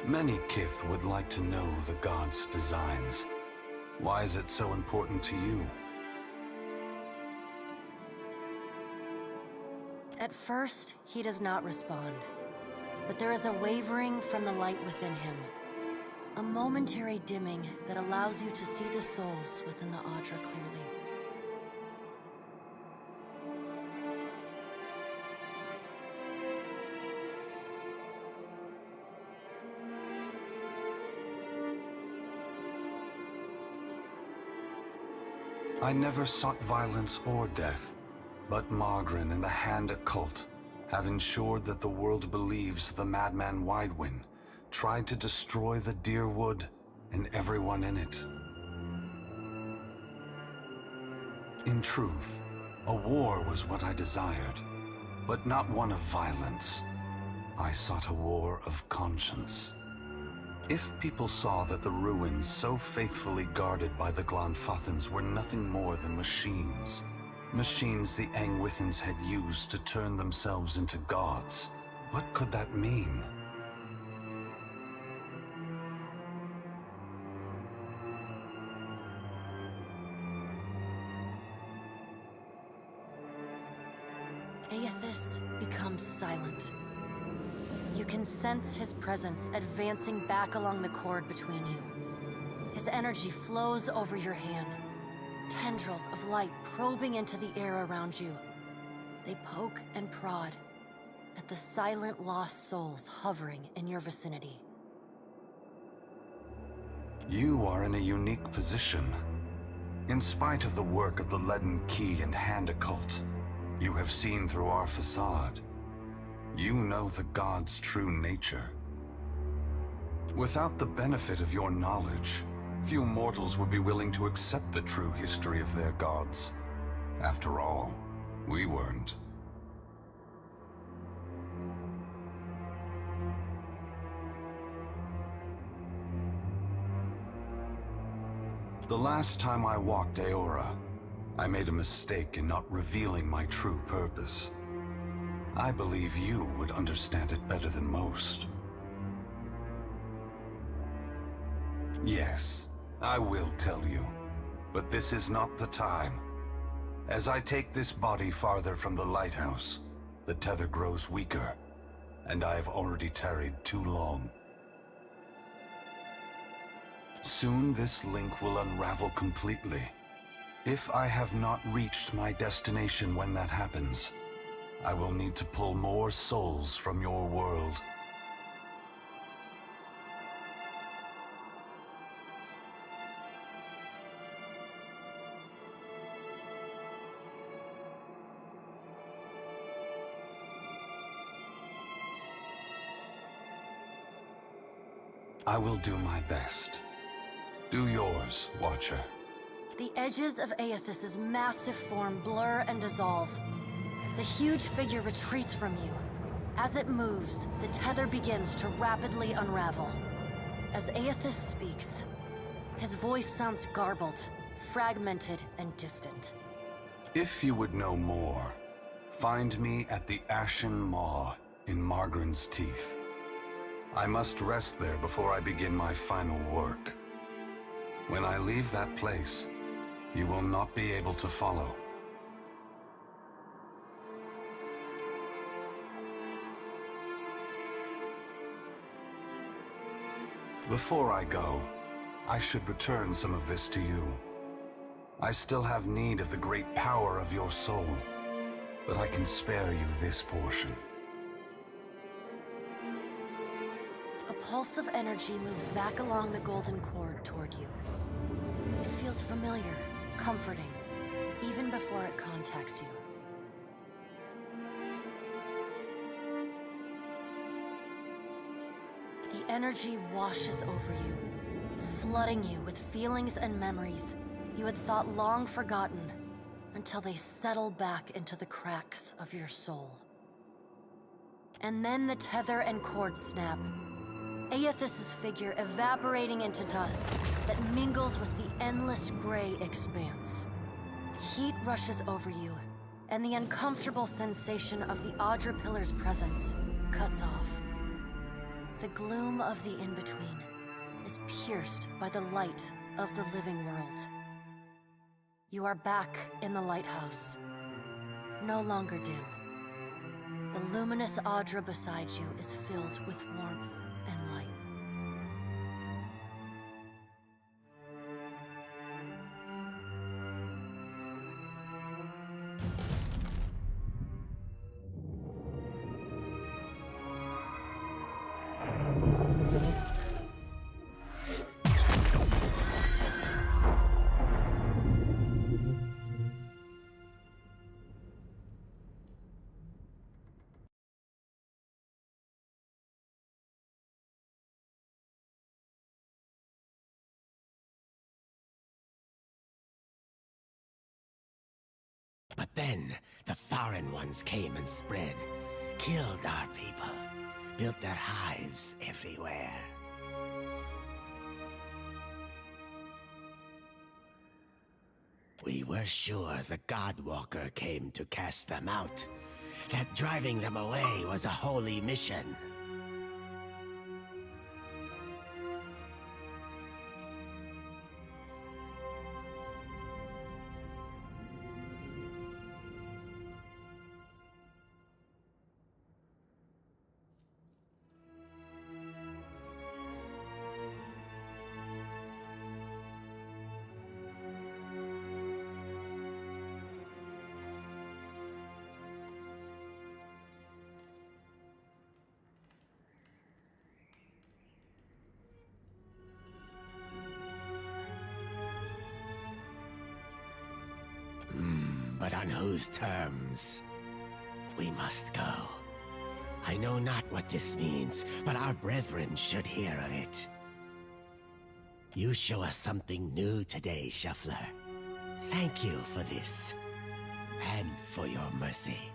Speaker 2: Many Kith would like to know the god's designs. Why is it so important to you?
Speaker 11: At first, he does not respond. But there is a wavering from the light within him. A momentary dimming that allows you to see the souls within the Audra clearly.
Speaker 2: I never sought violence or death, but Margren and the Hand Occult have ensured that the world believes the madman Widewind tried to destroy the Deerwood and everyone in it. In truth, a war was what I desired, but not one of violence. I sought a war of conscience. If people saw that the ruins so faithfully guarded by the Glanfathans were nothing more than machines the Angwithans had used to turn themselves into gods, what could that mean?
Speaker 11: Aethys becomes silent. You can sense his presence advancing back along the cord between you. His energy flows over your hand, tendrils of light probing into the air around you. They poke and prod at the silent lost souls hovering in your vicinity.
Speaker 2: You are in a unique position. In spite of the work of the Leaden Key and Hand Occult, you have seen through our facade. You know the god's true nature. Without the benefit of your knowledge, few mortals would be willing to accept the true history of their gods. After all, we weren't. The last time I walked Aora, I made a mistake in not revealing my true purpose. I believe you would understand it better than most. Yes, I will tell you, but this is not the time. As I take this body farther from the lighthouse, the tether grows weaker, and I have already tarried too long. Soon this link will unravel completely. If I have not reached my destination when that happens, I will need to pull more souls from your world. I will do my best. Do yours, Watcher.
Speaker 11: The edges of Aethys's massive form blur and dissolve. The huge figure retreats from you. As it moves, the tether begins to rapidly unravel. As Aethys speaks, his voice sounds garbled, fragmented, and distant.
Speaker 2: If you would know more, find me at the Ashen Maw in Margren's Teeth. I must rest there before I begin my final work. When I leave that place, you will not be able to follow. Before I go, I should return some of this to you. I still have need of the great power of your soul, but I can spare you this portion.
Speaker 11: A pulse of energy moves back along the golden cord toward you. It feels familiar, comforting, even before it contacts you. The energy washes over you, flooding you with feelings and memories you had thought long forgotten, until they settle back into the cracks of your soul. And then the tether and cord snap, Aethys's figure evaporating into dust that mingles with the endless gray expanse. Heat rushes over you, and the uncomfortable sensation of the Audra Pillar's presence cuts off. The gloom of the in-between is pierced by the light of the living world. You are back in the lighthouse, no longer dim. The luminous Audra beside you is filled with warmth and light.
Speaker 10: But then, the foreign ones came and spread, killed our people, built their hives everywhere. We were sure the Godwalker came to cast them out, that driving them away was a holy mission. But on whose terms? We must go. I know not what this means, but our brethren should hear of it. You show us something new today, Shuffler. Thank you for this, and for your mercy.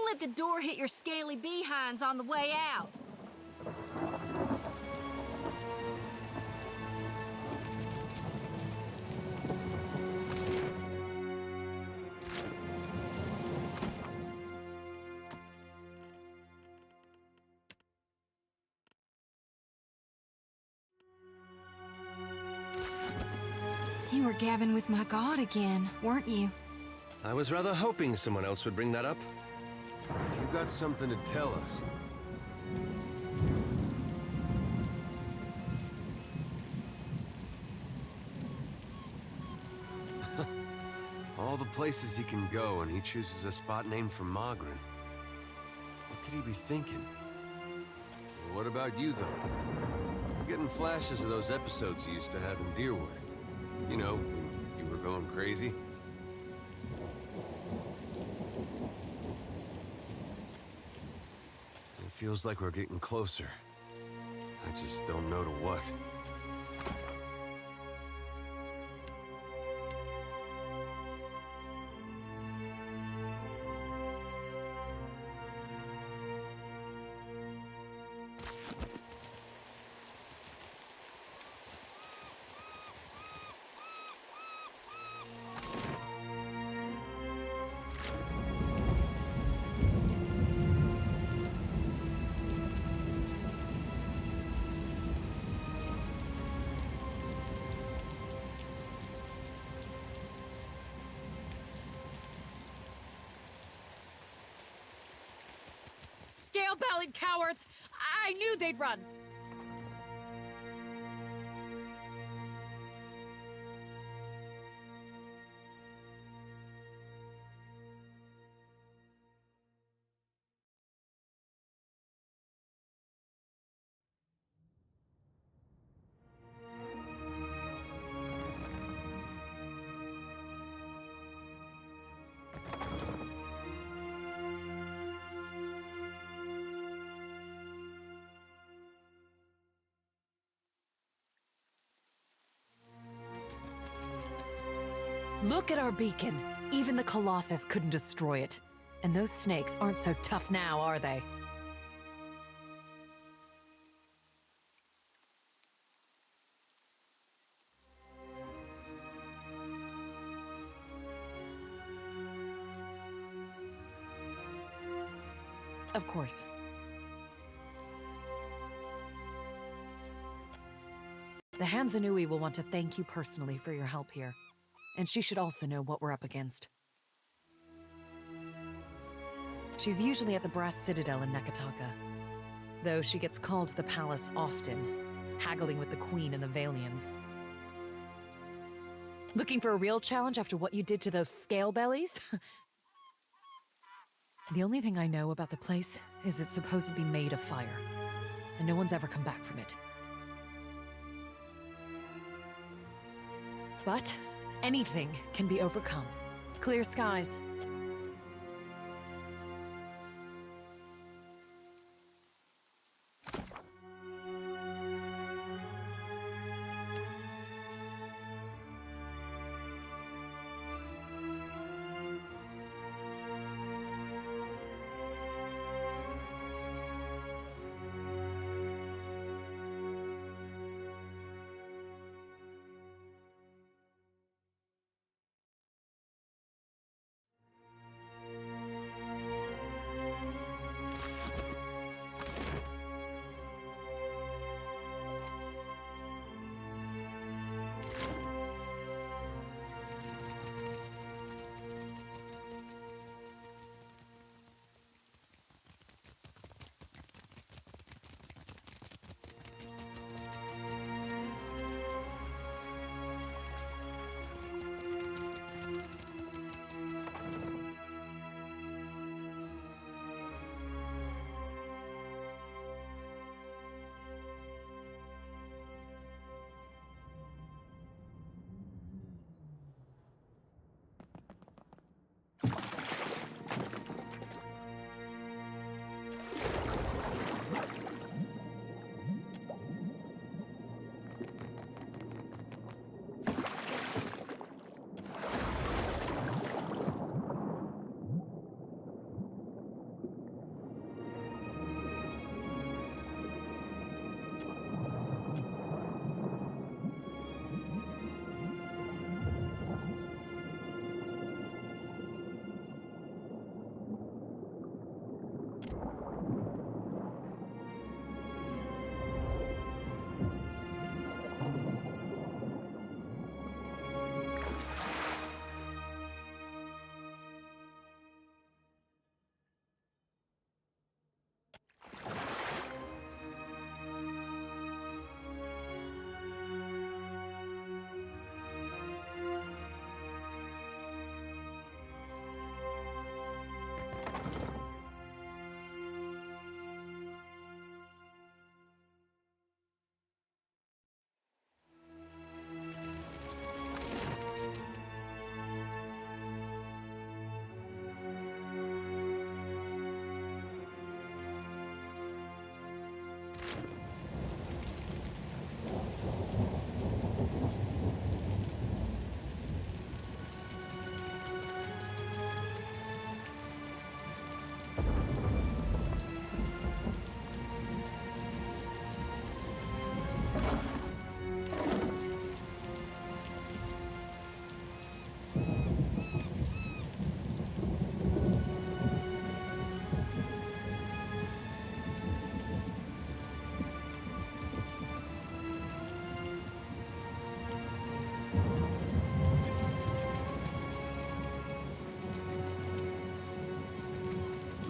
Speaker 5: let the door hit your scaly behinds on the way out. You were gabbing with my god again, weren't you?
Speaker 3: I was rather hoping someone else would bring that up. If you got something to tell us... All the places he can go, and he chooses a spot named for Magrin. What could he be thinking? What about you, though? I'm getting flashes of those episodes you used to have in Deerwood. You know, when you were going crazy. It feels like we're getting closer. I just don't know to what.
Speaker 12: Scale-bellied cowards! I knew they'd run! Look at our beacon. Even the Colossus couldn't destroy it. And those snakes aren't so tough now, are they? Of course. The Hanzanui will want to thank you personally for your help here. And she should also know what we're up against. She's usually at the Brass Citadel in Nekataka, though she gets called to the palace often, haggling with the Queen and the Valians. Looking for a real challenge after what you did to those scale bellies? The only thing I know about the place is it's supposedly made of fire, and no one's ever come back from it. But anything can be overcome. Clear skies.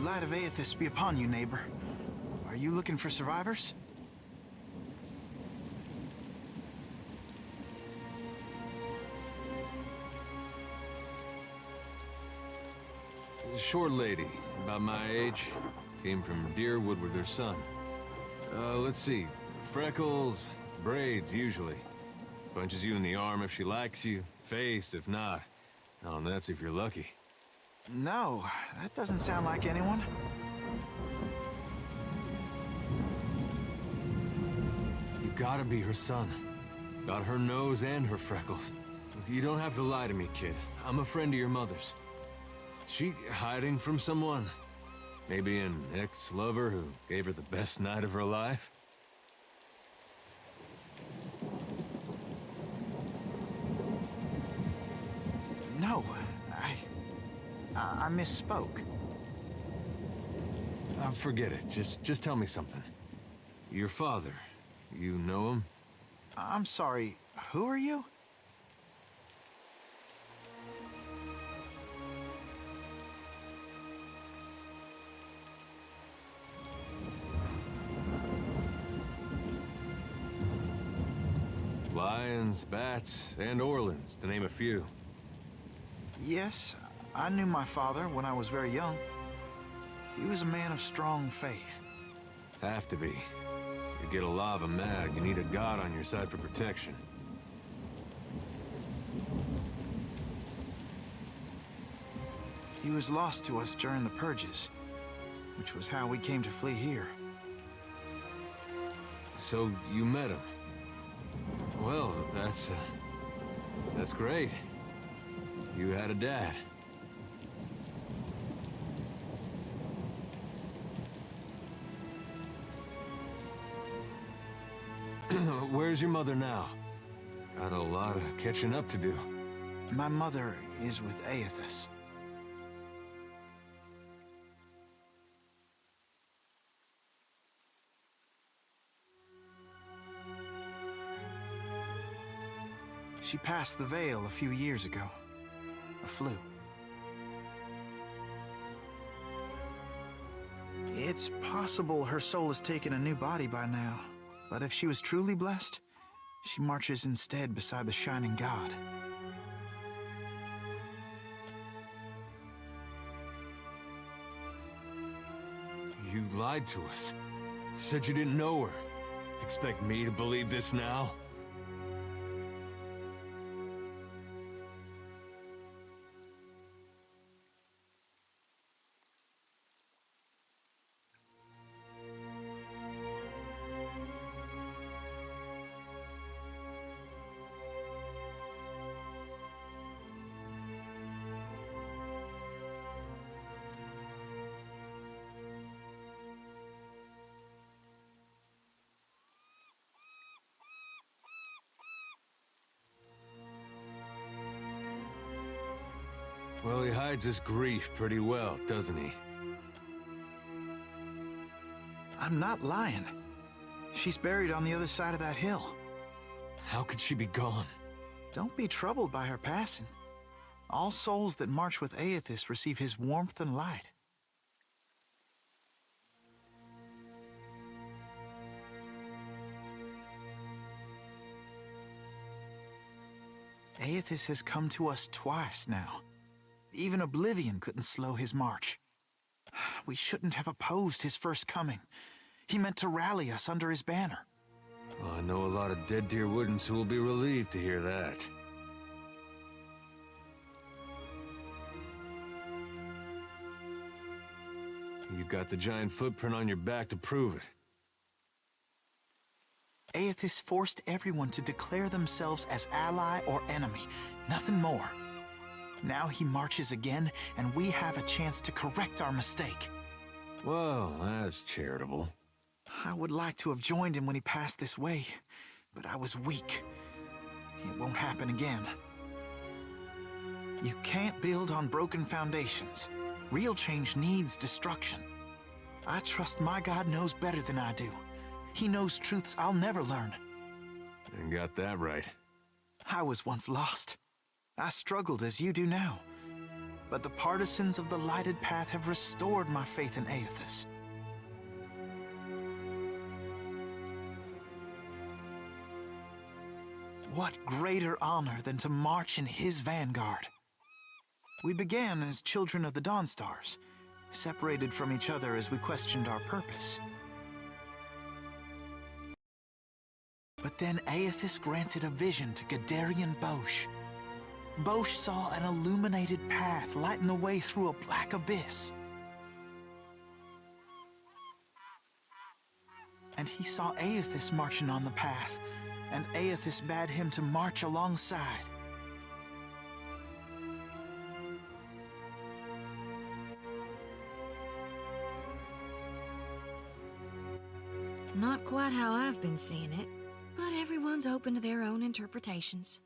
Speaker 13: light of Aethys be upon you, neighbor. Are you looking for survivors?
Speaker 3: A short lady, about my age, came from Deerwood with her son. Let's see. Freckles, braids, usually. Punches you in the arm if she likes you, face if not. Oh, and that's if you're lucky.
Speaker 13: No, that doesn't sound like anyone.
Speaker 3: You gotta be her son. Got her nose and her freckles. You don't have to lie to me, kid. I'm a friend of your mother's. She hiding from someone? Maybe an ex-lover who gave her the best night of her life?
Speaker 13: No, I misspoke.
Speaker 3: Forget it. Just tell me something. Your father, you know him?
Speaker 13: I'm sorry, who are you?
Speaker 3: Lions, bats, and Orlans, to name a few.
Speaker 13: Yes, I knew my father when I was very young. He was a man of strong faith.
Speaker 3: Have to be. You get a lava mad, you need a god on your side for protection.
Speaker 13: He was lost to us during the purges, which was how we came to flee here.
Speaker 3: So you met him? Well, that's great. You had a dad. Where's your mother now? Got a lot of catching up to do.
Speaker 13: My mother is with Aethys. She passed the Veil a few years ago. A flu. It's possible her soul has taken a new body by now, but if she was truly blessed, she marches instead beside the Shining God.
Speaker 3: You lied to us. Said you didn't know her. Expect me to believe this now? Well, he hides his grief pretty well, doesn't he?
Speaker 13: I'm not lying. She's buried on the other side of that hill.
Speaker 3: How could she be gone?
Speaker 13: Don't be troubled by her passing. All souls that march with Aethys receive his warmth and light. Aethys has come to us twice now. Even Oblivion couldn't slow his march. We shouldn't have opposed his first coming. He meant to rally us under his banner.
Speaker 3: Well, I know a lot of dead Deerwoodans who will be relieved to hear that. You got the giant footprint on your back to prove it.
Speaker 13: Aethys forced everyone to declare themselves as ally or enemy, nothing more. Now he marches again, and we have a chance to correct our mistake.
Speaker 3: Well, that's charitable.
Speaker 13: I would like to have joined him when he passed this way, but I was weak. It won't happen again. You can't build on broken foundations. Real change needs destruction. I trust my God knows better than I do. He knows truths I'll never learn.
Speaker 3: And got that right.
Speaker 13: I was once lost. I struggled as you do now. but the partisans of the lighted path have restored my faith in Aethys. What greater honor than to march in his vanguard? We began as children of the Dawnstars, separated from each other as we questioned our purpose. But then Aethys granted a vision to Gadarian Bosch. Bosch saw an illuminated path lighten the way through a black abyss. And he saw Aethys marching on the path, and Aethys bade him to march alongside.
Speaker 5: Not quite how I've been seeing it, but everyone's open to their own interpretations.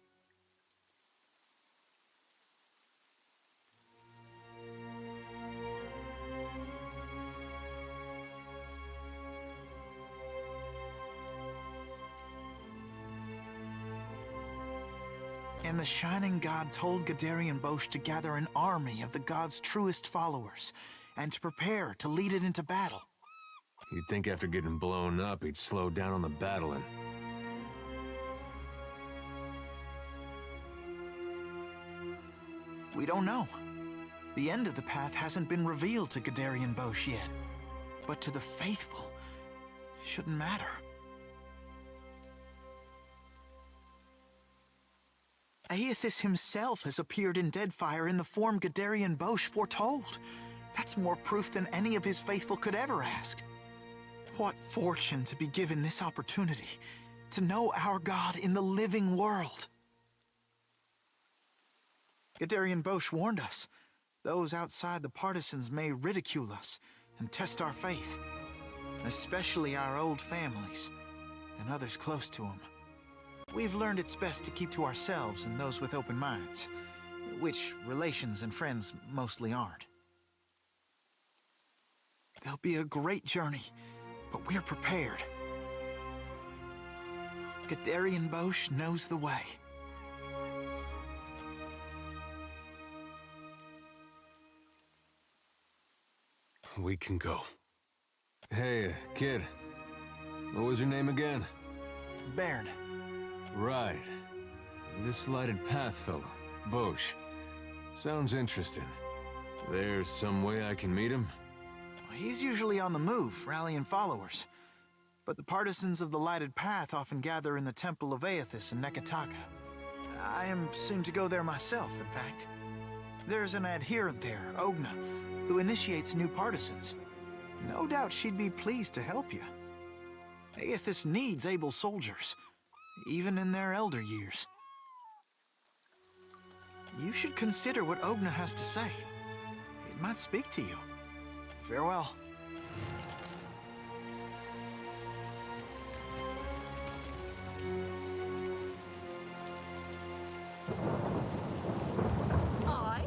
Speaker 13: And the Shining God told Gadarian Bosch to gather an army of the God's truest followers, and to prepare to lead it into battle.
Speaker 7: You'd think after getting blown up, he'd slow down on the battling.
Speaker 13: We don't know. The end of the path hasn't been revealed to Gadarian Bosch yet. But to the faithful, it shouldn't matter. Aethys himself has appeared in Deadfire in the form Gadarian Bosch foretold. That's more proof than any of his faithful could ever ask. What fortune to be given this opportunity, to know our God in the living world. Gadarian Bosch warned us. Those outside the partisans may ridicule us and test our faith, especially our old families and others close to them. We've learned it's best to keep to ourselves and those with open minds, which relations and friends mostly aren't. There'll be a great journey, but we're prepared. Gadarian Bosch knows the way.
Speaker 3: We can go.
Speaker 7: Hey, kid. What was your name again?
Speaker 13: Baird.
Speaker 7: Right. This lighted path fellow, Bosch. Sounds interesting. There's some way I can meet him?
Speaker 13: He's usually on the move, rallying followers. But the partisans of the lighted path often gather in the Temple of Aethys in Neketaka. I am soon to go there myself, in fact. There's an adherent there, Ogna, who initiates new partisans. No doubt she'd be pleased to help you. Aethys needs able soldiers, even in their elder years. You should consider what Ogna has to say. It might speak to you. Farewell.
Speaker 1: I?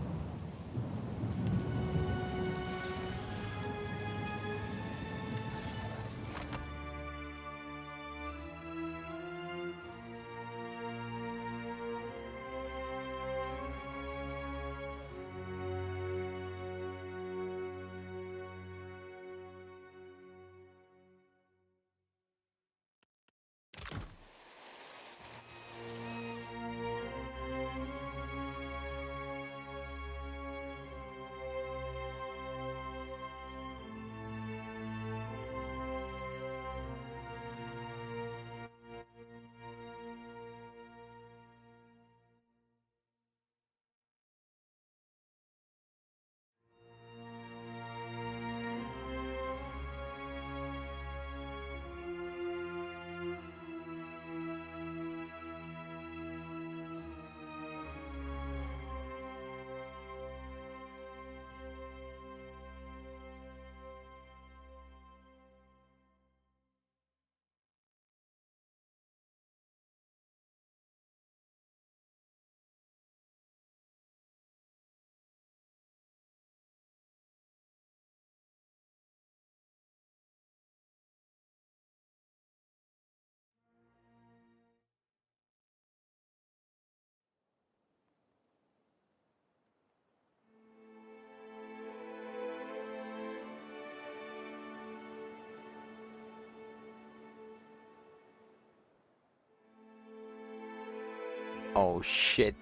Speaker 14: Oh shit.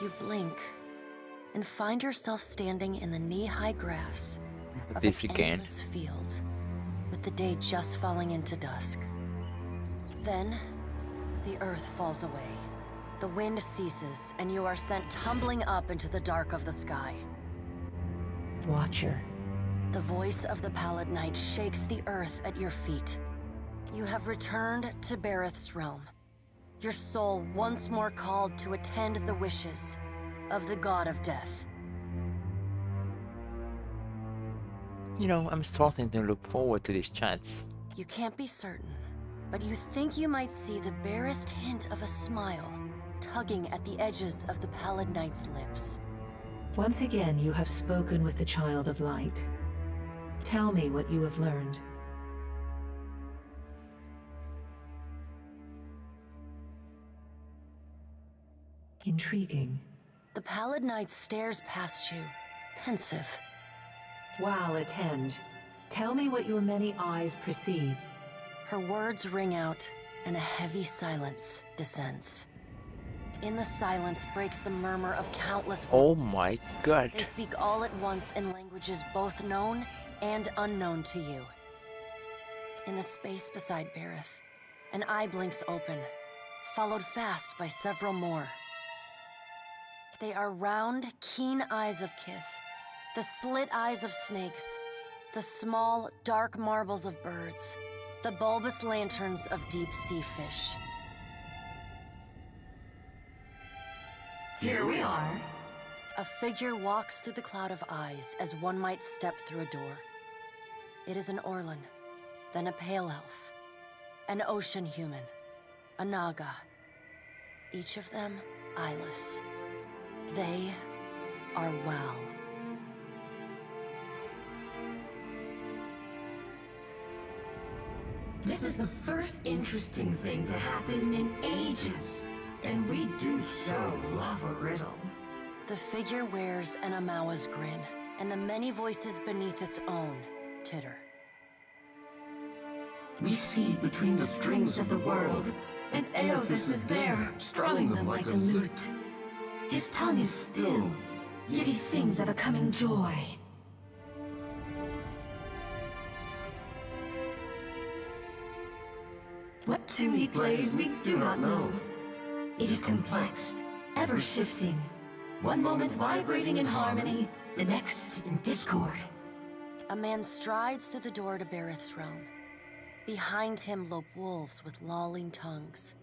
Speaker 11: You blink and find yourself standing in the knee-high grass of
Speaker 14: This
Speaker 11: an
Speaker 14: you can.
Speaker 11: endless field, with the day just falling into dusk. Then, the earth falls away. The wind ceases, and you are sent tumbling up into the dark of the sky.
Speaker 9: Watcher.
Speaker 11: The voice of the Pallid Knight shakes the earth at your feet. You have returned to Bareth's realm. Your soul once more called to attend the wishes of the god of death.
Speaker 14: You know, I'm starting to look forward to these chats.
Speaker 11: You can't be certain, but you think you might see the barest hint of a smile tugging at the edges of the Pallid Knight's lips.
Speaker 15: Once again, you have spoken with the Child of Light. Tell me what you have learned. Intriguing.
Speaker 11: The Pallid Knight stares past you, pensive.
Speaker 15: While attend. Tell me what your many eyes perceive.
Speaker 11: Her words ring out, and a heavy silence descends. In the silence breaks the murmur of countless voices.
Speaker 14: Oh my god.
Speaker 11: They speak all at once in languages both known and unknown to you. In the space beside Bareth, an eye blinks open, followed fast by several more. They are round, keen eyes of Kith, the slit eyes of snakes, the small, dark marbles of birds, the bulbous lanterns of deep-sea fish.
Speaker 15: Here we are.
Speaker 11: A figure walks through the cloud of eyes as one might step through a door. It is an Orlan, then a pale elf, an ocean human, a Naga, each of them eyeless. They are Wal.
Speaker 15: This is the first interesting thing to happen in ages. And we do so love a riddle.
Speaker 11: The figure wears an Amawa's grin, and the many voices beneath its own titter.
Speaker 15: We see between the strings of the world, and Eothas is there, strumming them like a lute. His tongue is still, yet he sings of a coming joy. What tune he plays, we do not know. It is complex, ever-shifting. One moment vibrating in harmony, the next in discord.
Speaker 11: A man strides through the door to Bareth's realm. Behind him lope wolves with lolling tongues,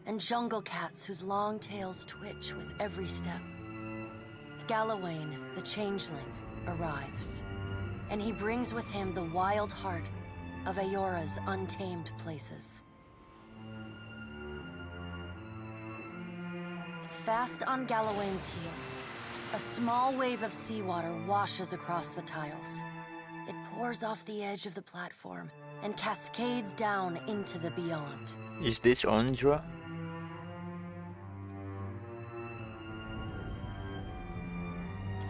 Speaker 11: and jungle cats whose long tails twitch with every step. Galawain, the changeling, arrives, and he brings with him the wild heart of Eora's untamed places. Fast on Galawain's heels, a small wave of seawater washes across the tiles. It pours off the edge of the platform and cascades down into the beyond.
Speaker 14: Is this Ondra?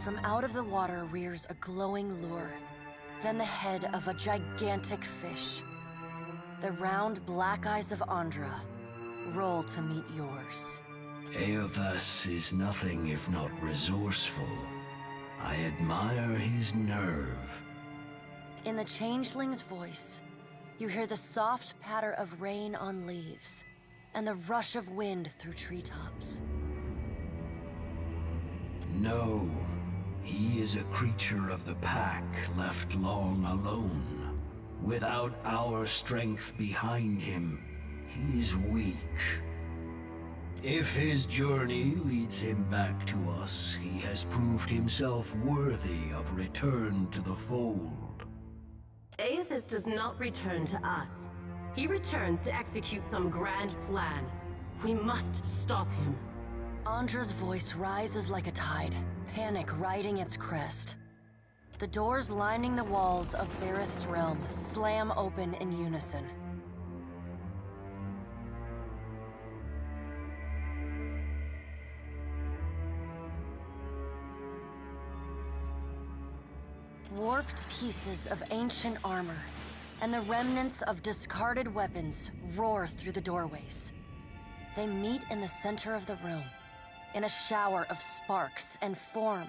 Speaker 11: From out of the water rears a glowing lure, then the head of a gigantic fish. The round black eyes of Ondra roll to meet yours.
Speaker 16: Eothas is nothing if not resourceful. I admire his nerve.
Speaker 11: In the changeling's voice, you hear the soft patter of rain on leaves and the rush of wind through treetops.
Speaker 16: No, he is a creature of the pack, left long alone. Without our strength behind him, he is weak. If his journey leads him back to us, he has proved himself worthy of return to the fold.
Speaker 17: Eothas does not return to us. He returns to execute some grand plan. We must stop him.
Speaker 11: Ondra's voice rises like a tide, panic riding its crest. The doors lining the walls of Bareth's realm slam open in unison. Warped pieces of ancient armor and the remnants of discarded weapons roar through the doorways. They meet in the center of the room, in a shower of sparks, and form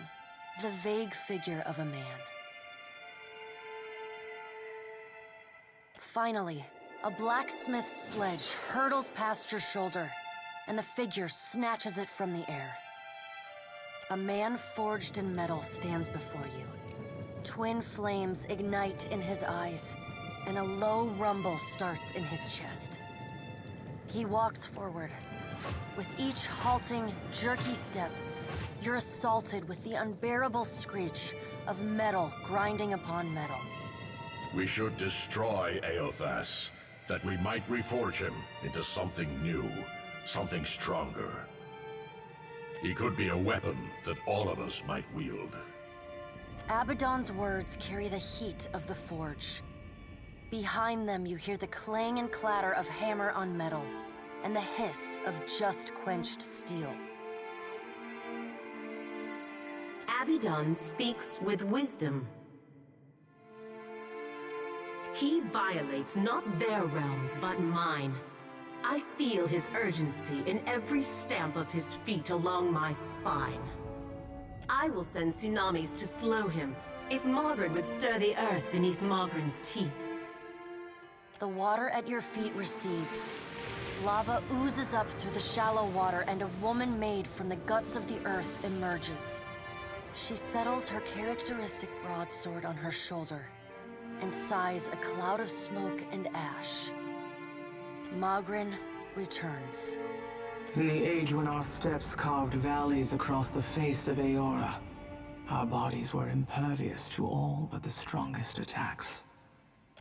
Speaker 11: the vague figure of a man. Finally, a blacksmith's sledge hurtles past your shoulder, and the figure snatches it from the air. A man forged in metal stands before you. Twin flames ignite in his eyes, and a low rumble starts in his chest. He walks forward. With each halting, jerky step, you're assaulted with the unbearable screech of metal grinding upon metal.
Speaker 18: We should destroy Eothas, that we might reforge him into something new, something stronger. He could be a weapon that all of us might wield.
Speaker 11: Abaddon's words carry the heat of the forge. Behind them, you hear the clang and clatter of hammer on metal, and the hiss of just quenched steel.
Speaker 17: Abaddon speaks with wisdom. He violates not their realms, but mine. I feel his urgency in every stamp of his feet along my spine. I will send tsunamis to slow him, if Margaret would stir the earth beneath Margaret's teeth.
Speaker 11: The water at your feet recedes. Lava oozes up through the shallow water, and a woman made from the guts of the earth emerges. She settles her characteristic broadsword on her shoulder, and sighs a cloud of smoke and ash. Magrin returns.
Speaker 19: In the age when our steps carved valleys across the face of Eora, our bodies were impervious to all but the strongest attacks.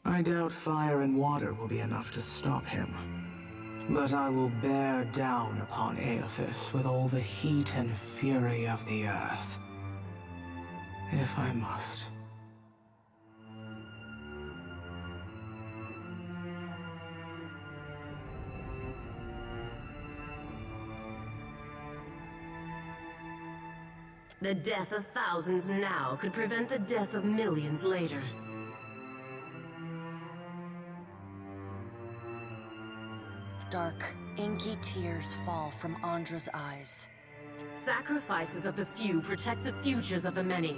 Speaker 19: I doubt fire and water will be enough to stop him. But I will bear down upon Eothas with all the heat and fury of the earth. If I must.
Speaker 17: The death of thousands now could prevent the death of millions later.
Speaker 11: dark, inky tears fall from Andra's eyes.
Speaker 17: Sacrifices of the few protect the futures of the many.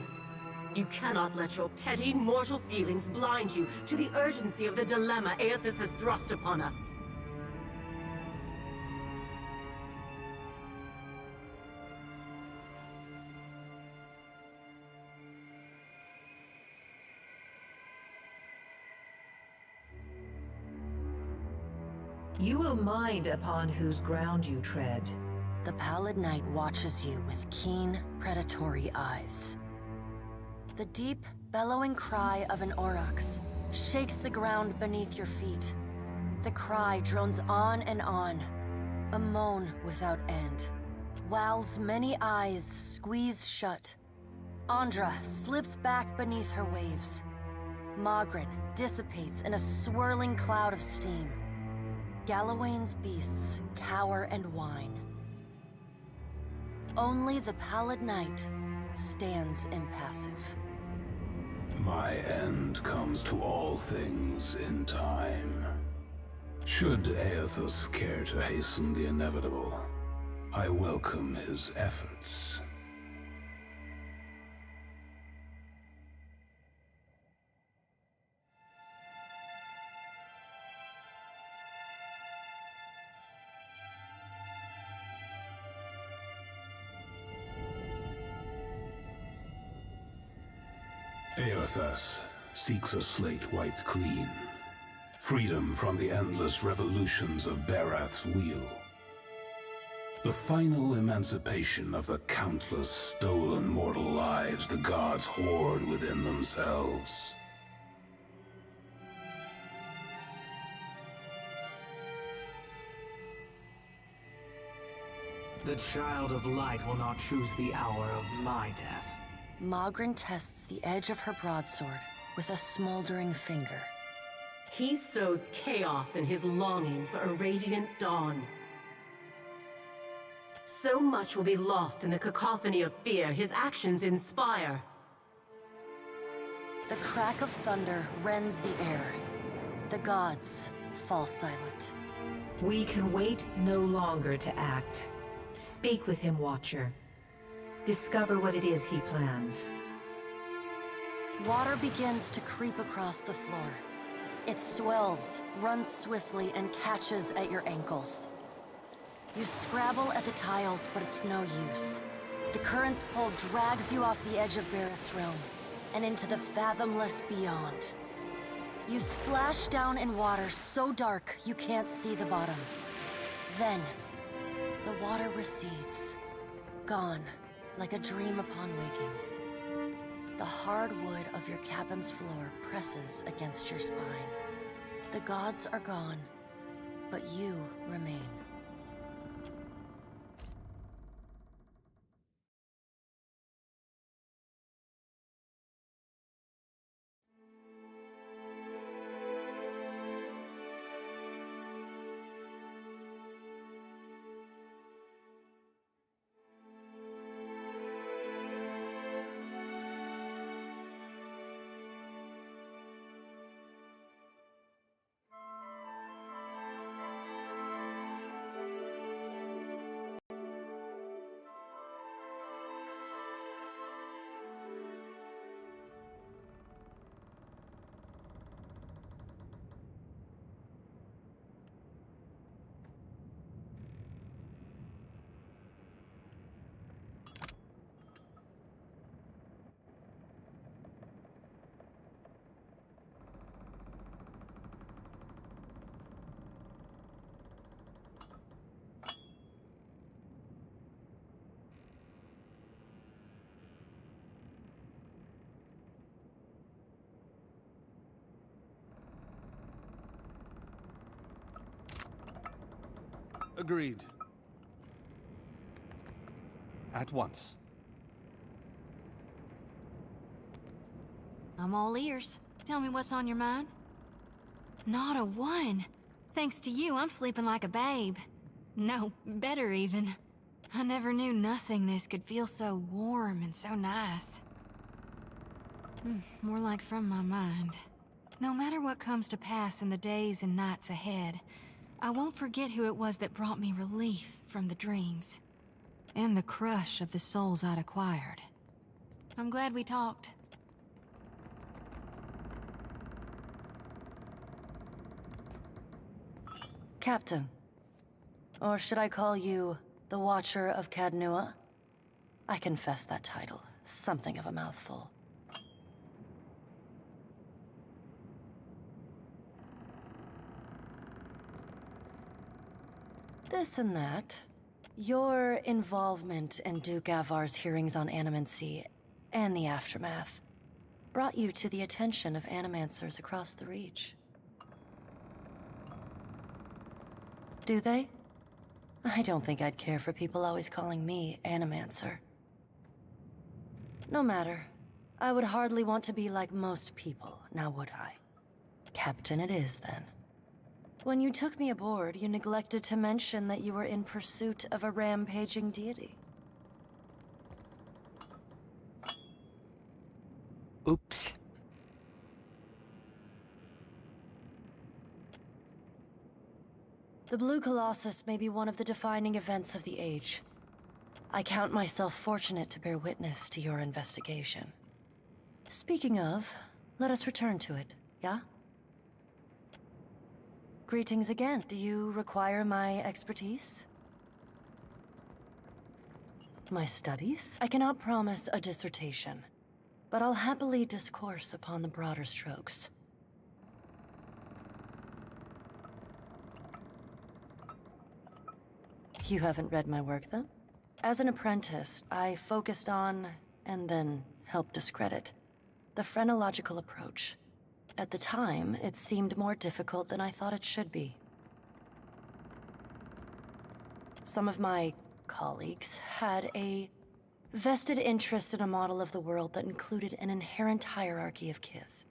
Speaker 17: You cannot let your petty, mortal feelings blind you to the urgency of the dilemma Aethys has thrust upon us.
Speaker 12: You will mind upon whose ground you tread.
Speaker 11: The Pallid Knight watches you with keen, predatory eyes. The deep, bellowing cry of an aurochs shakes the ground beneath your feet. The cry drones on and on, a moan without end. Wal's many eyes squeeze shut. Andra slips back beneath her waves. Magrin dissipates in a swirling cloud of steam. Galawain's beasts cower and whine. Only the Pallid Knight stands impassive.
Speaker 8: My end comes to all things in time. Should Aethys care to hasten the inevitable, I welcome his efforts. Aethys seeks a slate wiped clean. Freedom from the endless revolutions of Barath's wheel. The final emancipation of the countless stolen mortal lives the gods hoard within themselves.
Speaker 19: The Child of Light will not choose the hour of my death.
Speaker 11: Magrin tests the edge of her broadsword with a smoldering finger.
Speaker 17: He sows chaos in his longing for a radiant dawn. So much will be lost in the cacophony of fear his actions inspire.
Speaker 11: The crack of thunder rends the air. The gods fall silent.
Speaker 12: We can wait no longer to act. Speak with him, Watcher. Discover what it is he plans.
Speaker 11: Water begins to creep across the floor. It swells, runs swiftly, and catches at your ankles. You scrabble at the tiles, but it's no use. The current's pull drags you off the edge of Barath's realm, and into the fathomless beyond. You splash down in water so dark you can't see the bottom. Then, the water recedes, gone like a dream upon waking. The hard wood of your cabin's floor presses against your spine. The gods are gone, but you remain.
Speaker 2: Agreed. At once.
Speaker 5: I'm all ears. Tell me what's on your mind. Not a one. Thanks to you, I'm sleeping like a babe. No, better even. I never knew nothingness could feel so warm and so nice. More like from my mind. No matter what comes to pass in the days and nights ahead, I won't forget who it was that brought me relief from the dreams. And the crush of the souls I'd acquired. I'm glad we talked.
Speaker 11: Captain. Or should I call you the Watcher of Cadnua? I confess that title. Something of a mouthful. This and that. Your involvement in Duke Avar's hearings on animancy and the aftermath brought you to the attention of animancers across the Reach. Do they? I don't think I'd care for people always calling me Animancer. No matter. I would hardly want to be like most people, now would I? Captain it is, then. When you took me aboard, you neglected to mention that you were in pursuit of a rampaging deity.
Speaker 14: Oops.
Speaker 11: The Blue Colossus may be one of the defining events of the age. I count myself fortunate to bear witness to your investigation. Speaking of, let us return to it, yeah? Greetings again. Do you require my expertise? My studies? I cannot promise a dissertation, but I'll happily discourse upon the broader strokes. You haven't read my work, then? As an apprentice, I focused on, and then helped discredit, the phrenological approach. At the time, it seemed more difficult than I thought it should be. Some of my colleagues had a vested interest in a model of the world that included an inherent hierarchy of kith.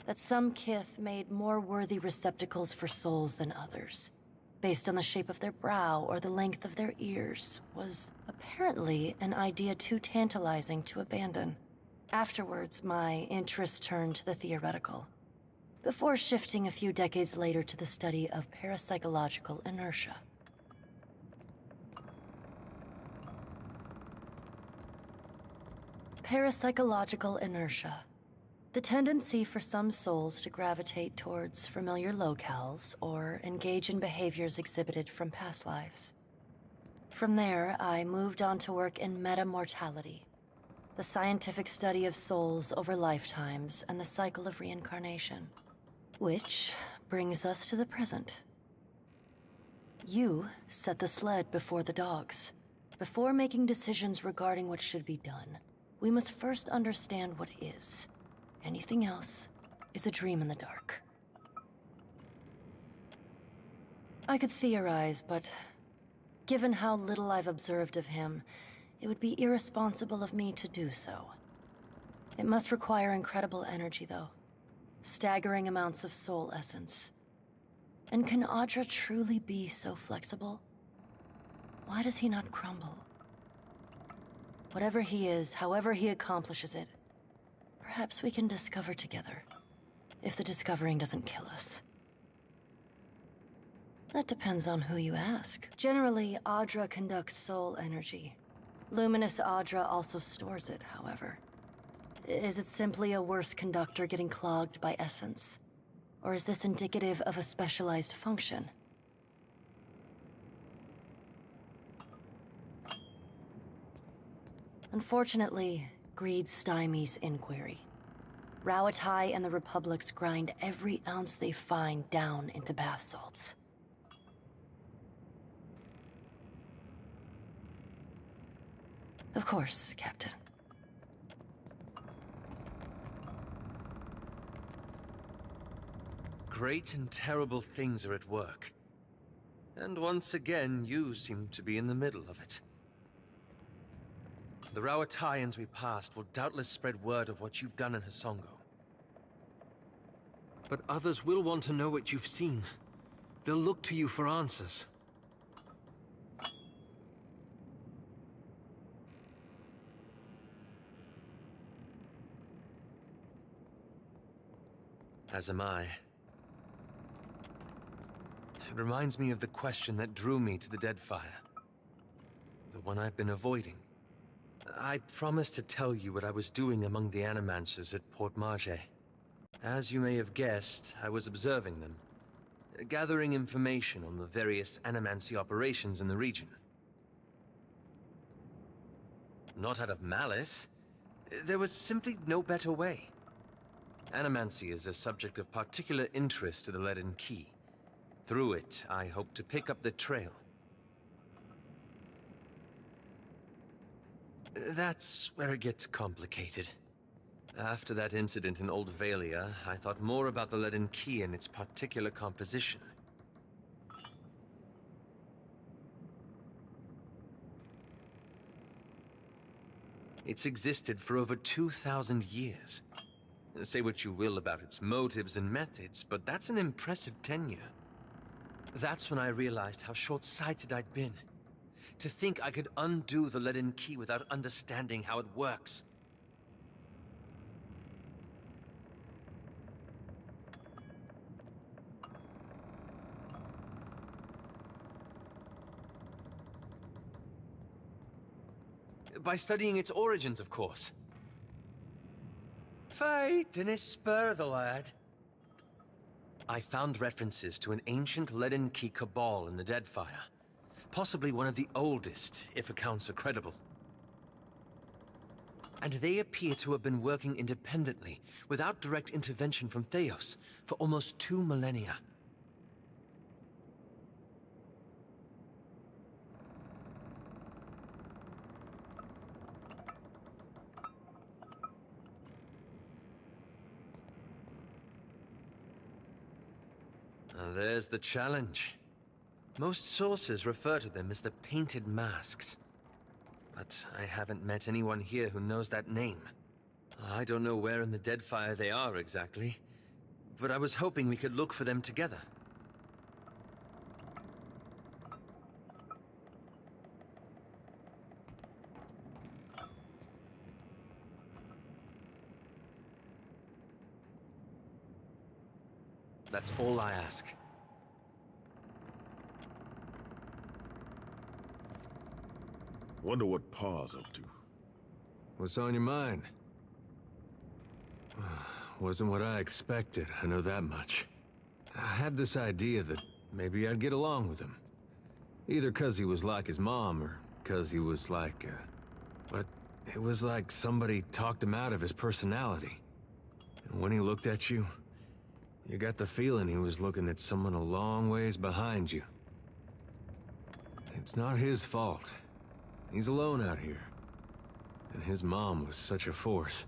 Speaker 11: That some kith made more worthy receptacles for souls than others, based on the shape of their brow or the length of their ears, was apparently an idea too tantalizing to abandon. Afterwards, my interest turned to the theoretical, before shifting a few decades later to the study of parapsychological inertia. Parapsychological inertia. The tendency for some souls to gravitate towards familiar locales or engage in behaviors exhibited from past lives. From there, I moved on to work in metamortality, the scientific study of souls over lifetimes and the cycle of reincarnation. Which brings us to the present. You set the sled before the dogs. Before making decisions regarding what should be done, we must first understand what is. Anything else is a dream in the dark. I could theorize, but given how little I've observed of him, it would be irresponsible of me to do so. It must require incredible energy, though. Staggering amounts of soul essence. And can Audra truly be so flexible? Why does he not crumble? Whatever he is, however he accomplishes it, perhaps we can discover together, if the discovering doesn't kill us. That depends on who you ask. Generally, Audra conducts soul energy. Luminous Audra also stores it, however. Is it simply a worse conductor getting clogged by essence? Or is this indicative of a specialized function? Unfortunately, greed stymies inquiry. Rawatai and the Republics grind every ounce they find down into bath salts. Of course, Captain.
Speaker 3: Great and terrible things are at work. And once again, you seem to be in the middle of it. The Rawatayans we passed will doubtless spread word of what you've done in Hasongo. But others will want to know what you've seen. They'll look to you for answers. As am I. It reminds me of the question that drew me to the Deadfire. The one I've been avoiding. I promised to tell you what I was doing among the Animancers at Port Marge. As you may have guessed, I was observing them, gathering information on the various Animancy operations in the region. Not out of malice. There was simply no better way. Animancy is a subject of particular interest to the Leaden Key. Through it, I hope to pick up the trail. That's where it gets complicated. After that incident in Old Valia, I thought more about the Leaden Key and its particular composition. It's existed for over 2,000 years. Say what you will about its motives and methods, but that's an impressive tenure. That's when I realized how short-sighted I'd been. To think I could undo the Leaden Key without understanding how it works. By studying its origins, of course. Faye, didn't spur the lad. I found references to an ancient Leaden Key cabal in the Deadfire. Possibly one of the oldest, if accounts are credible. And they appear to have been working independently, without direct intervention from Theos, for almost 2 millennia. There's the challenge. Most sources refer to them as the Painted Masks. But I haven't met anyone here who knows that name. I don't know where in the Deadfire they are exactly, but I was hoping we could look for them together. That's all I ask.
Speaker 18: Wonder what Pa's up to.
Speaker 7: What's on your mind? Wasn't what I expected, I know that much. I had this idea that maybe I'd get along with him. Either 'cause he was like his mom, or 'cause he was like, But it was like somebody talked him out of his personality. And when he looked at you, you got the feeling he was looking at someone a long ways behind you. It's not his fault. He's alone out here. And his mom was such a force.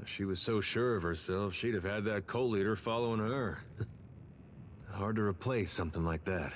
Speaker 7: If she was so sure of herself, she'd have had that co-leader following her. Hard to replace something like that.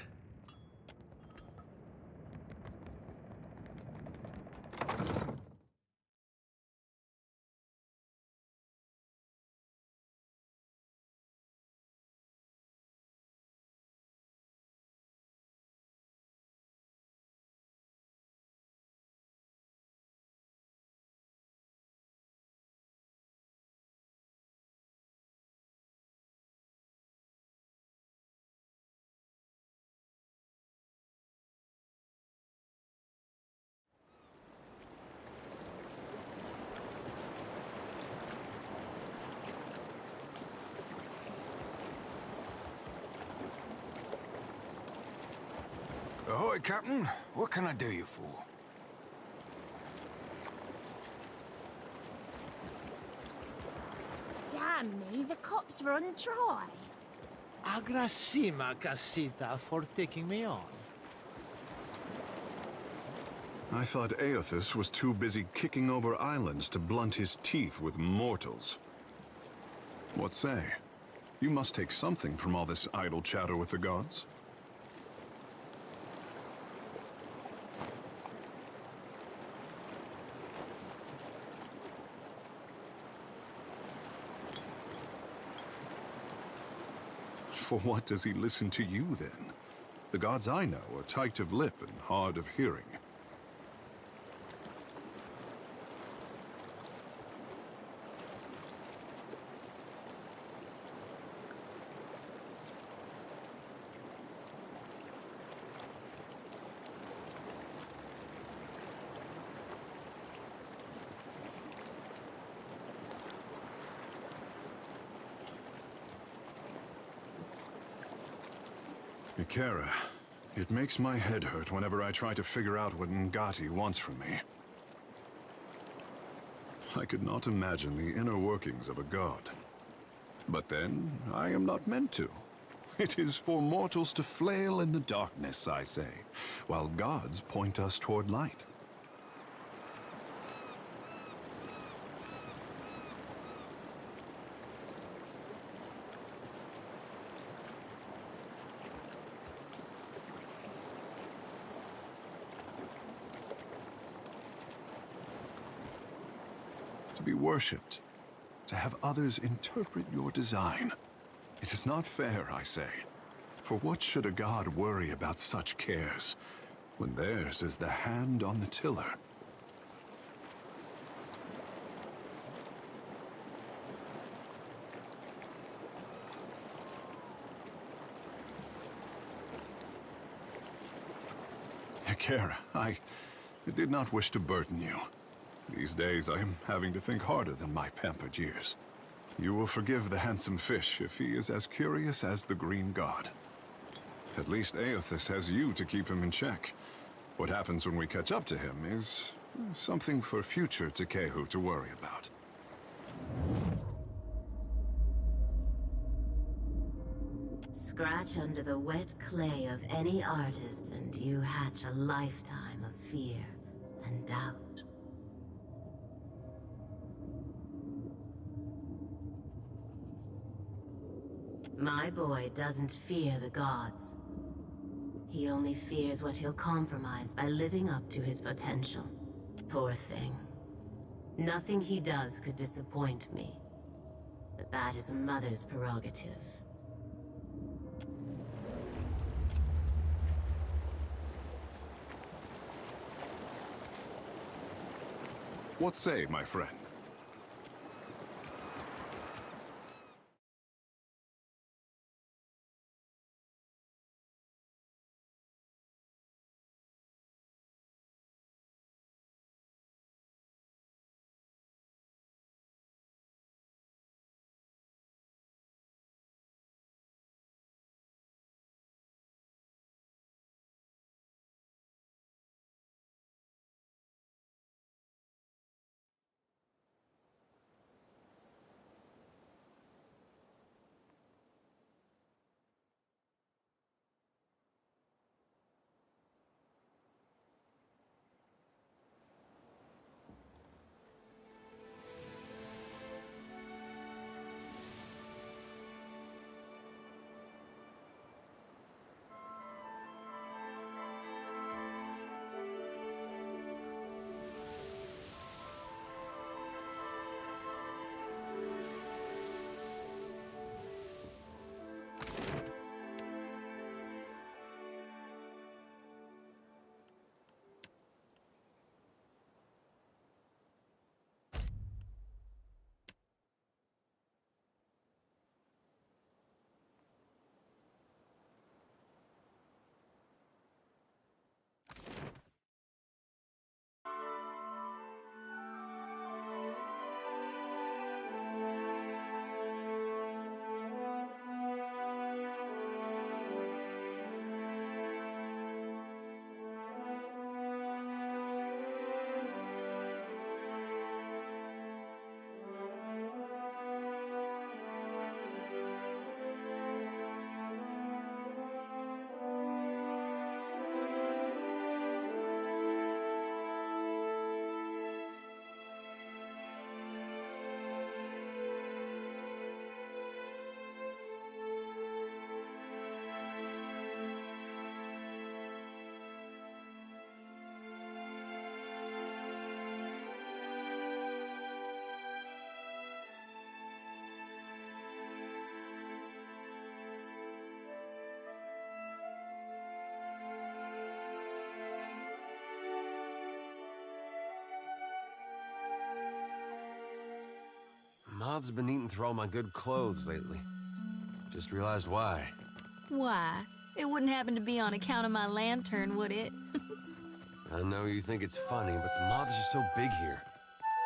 Speaker 8: Ahoy, Captain. What can I do you for?
Speaker 1: Damn me, the cops run dry.
Speaker 6: Agrasima, Casita, for taking me on.
Speaker 18: I thought Aothus was too busy kicking over islands to blunt his teeth with mortals. What say? You must take something from all this idle chatter with the gods. For what does he listen to you, then? The gods I know are tight of lip and hard of hearing.
Speaker 20: Ikera, it makes my head hurt whenever I try to figure out what Ngati wants from me. I could not imagine the inner workings of a god. But then, I am not meant to. It is for mortals to flail in the darkness, I say, while gods point us toward light. To be worshipped, to have others interpret your design. It is not fair, I say. For what should a god worry about such cares, when theirs is the hand on the tiller? Ikera, I did not wish to burden you. These days I am having to think harder than my pampered years. You will forgive the handsome fish if he is as curious as the green god. At least Aothas has you to keep him in check. What happens when we catch up to him is something for future Tekehu to worry about.
Speaker 17: Scratch under the wet clay of any artist and you hatch a lifetime of fear and doubt. My boy doesn't fear the gods. He only fears what he'll compromise by living up to his potential. Poor thing. Nothing he does could disappoint me. But that is a mother's prerogative.
Speaker 20: What say, my friend?
Speaker 3: Moths have been eating through all my good clothes lately. Just realized why.
Speaker 5: Why? It wouldn't happen to be on account of my lantern, would it?
Speaker 3: I know you think it's funny, but the moths are so big here.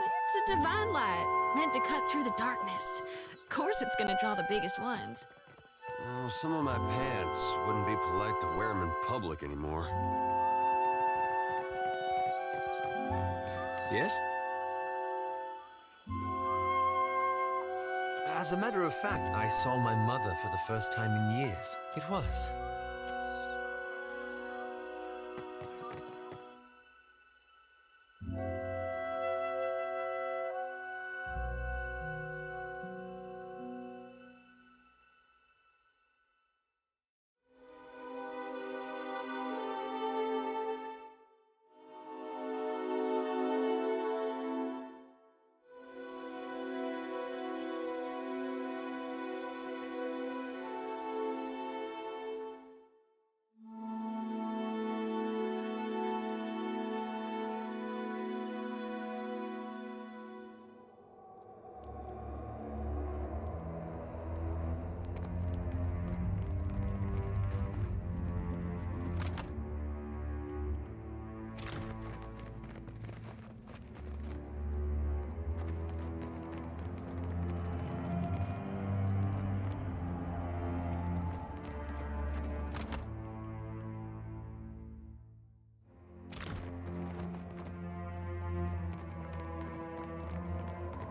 Speaker 5: It's a divine light, meant to cut through the darkness. Of course it's gonna draw the biggest ones.
Speaker 3: Oh, some of my pants wouldn't be polite to wear them in public anymore. Yes?
Speaker 6: As a matter of fact, I saw my mother for the first time in years. It was.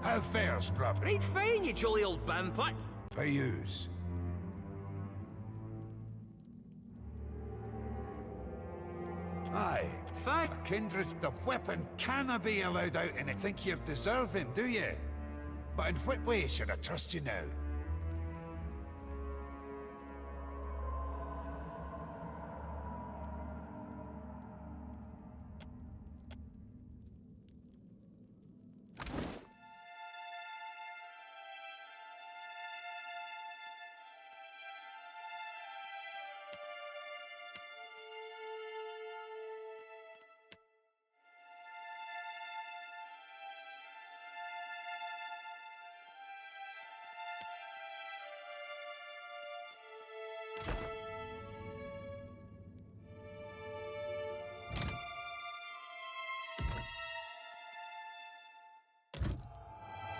Speaker 21: How fares, bruv?
Speaker 6: Right fine, you jolly old bandpot.
Speaker 21: For yous. Aye.
Speaker 6: Fine.
Speaker 21: Kindred, the weapon canna be allowed out, and I think you're deserving, do you? But in what way should I trust you now?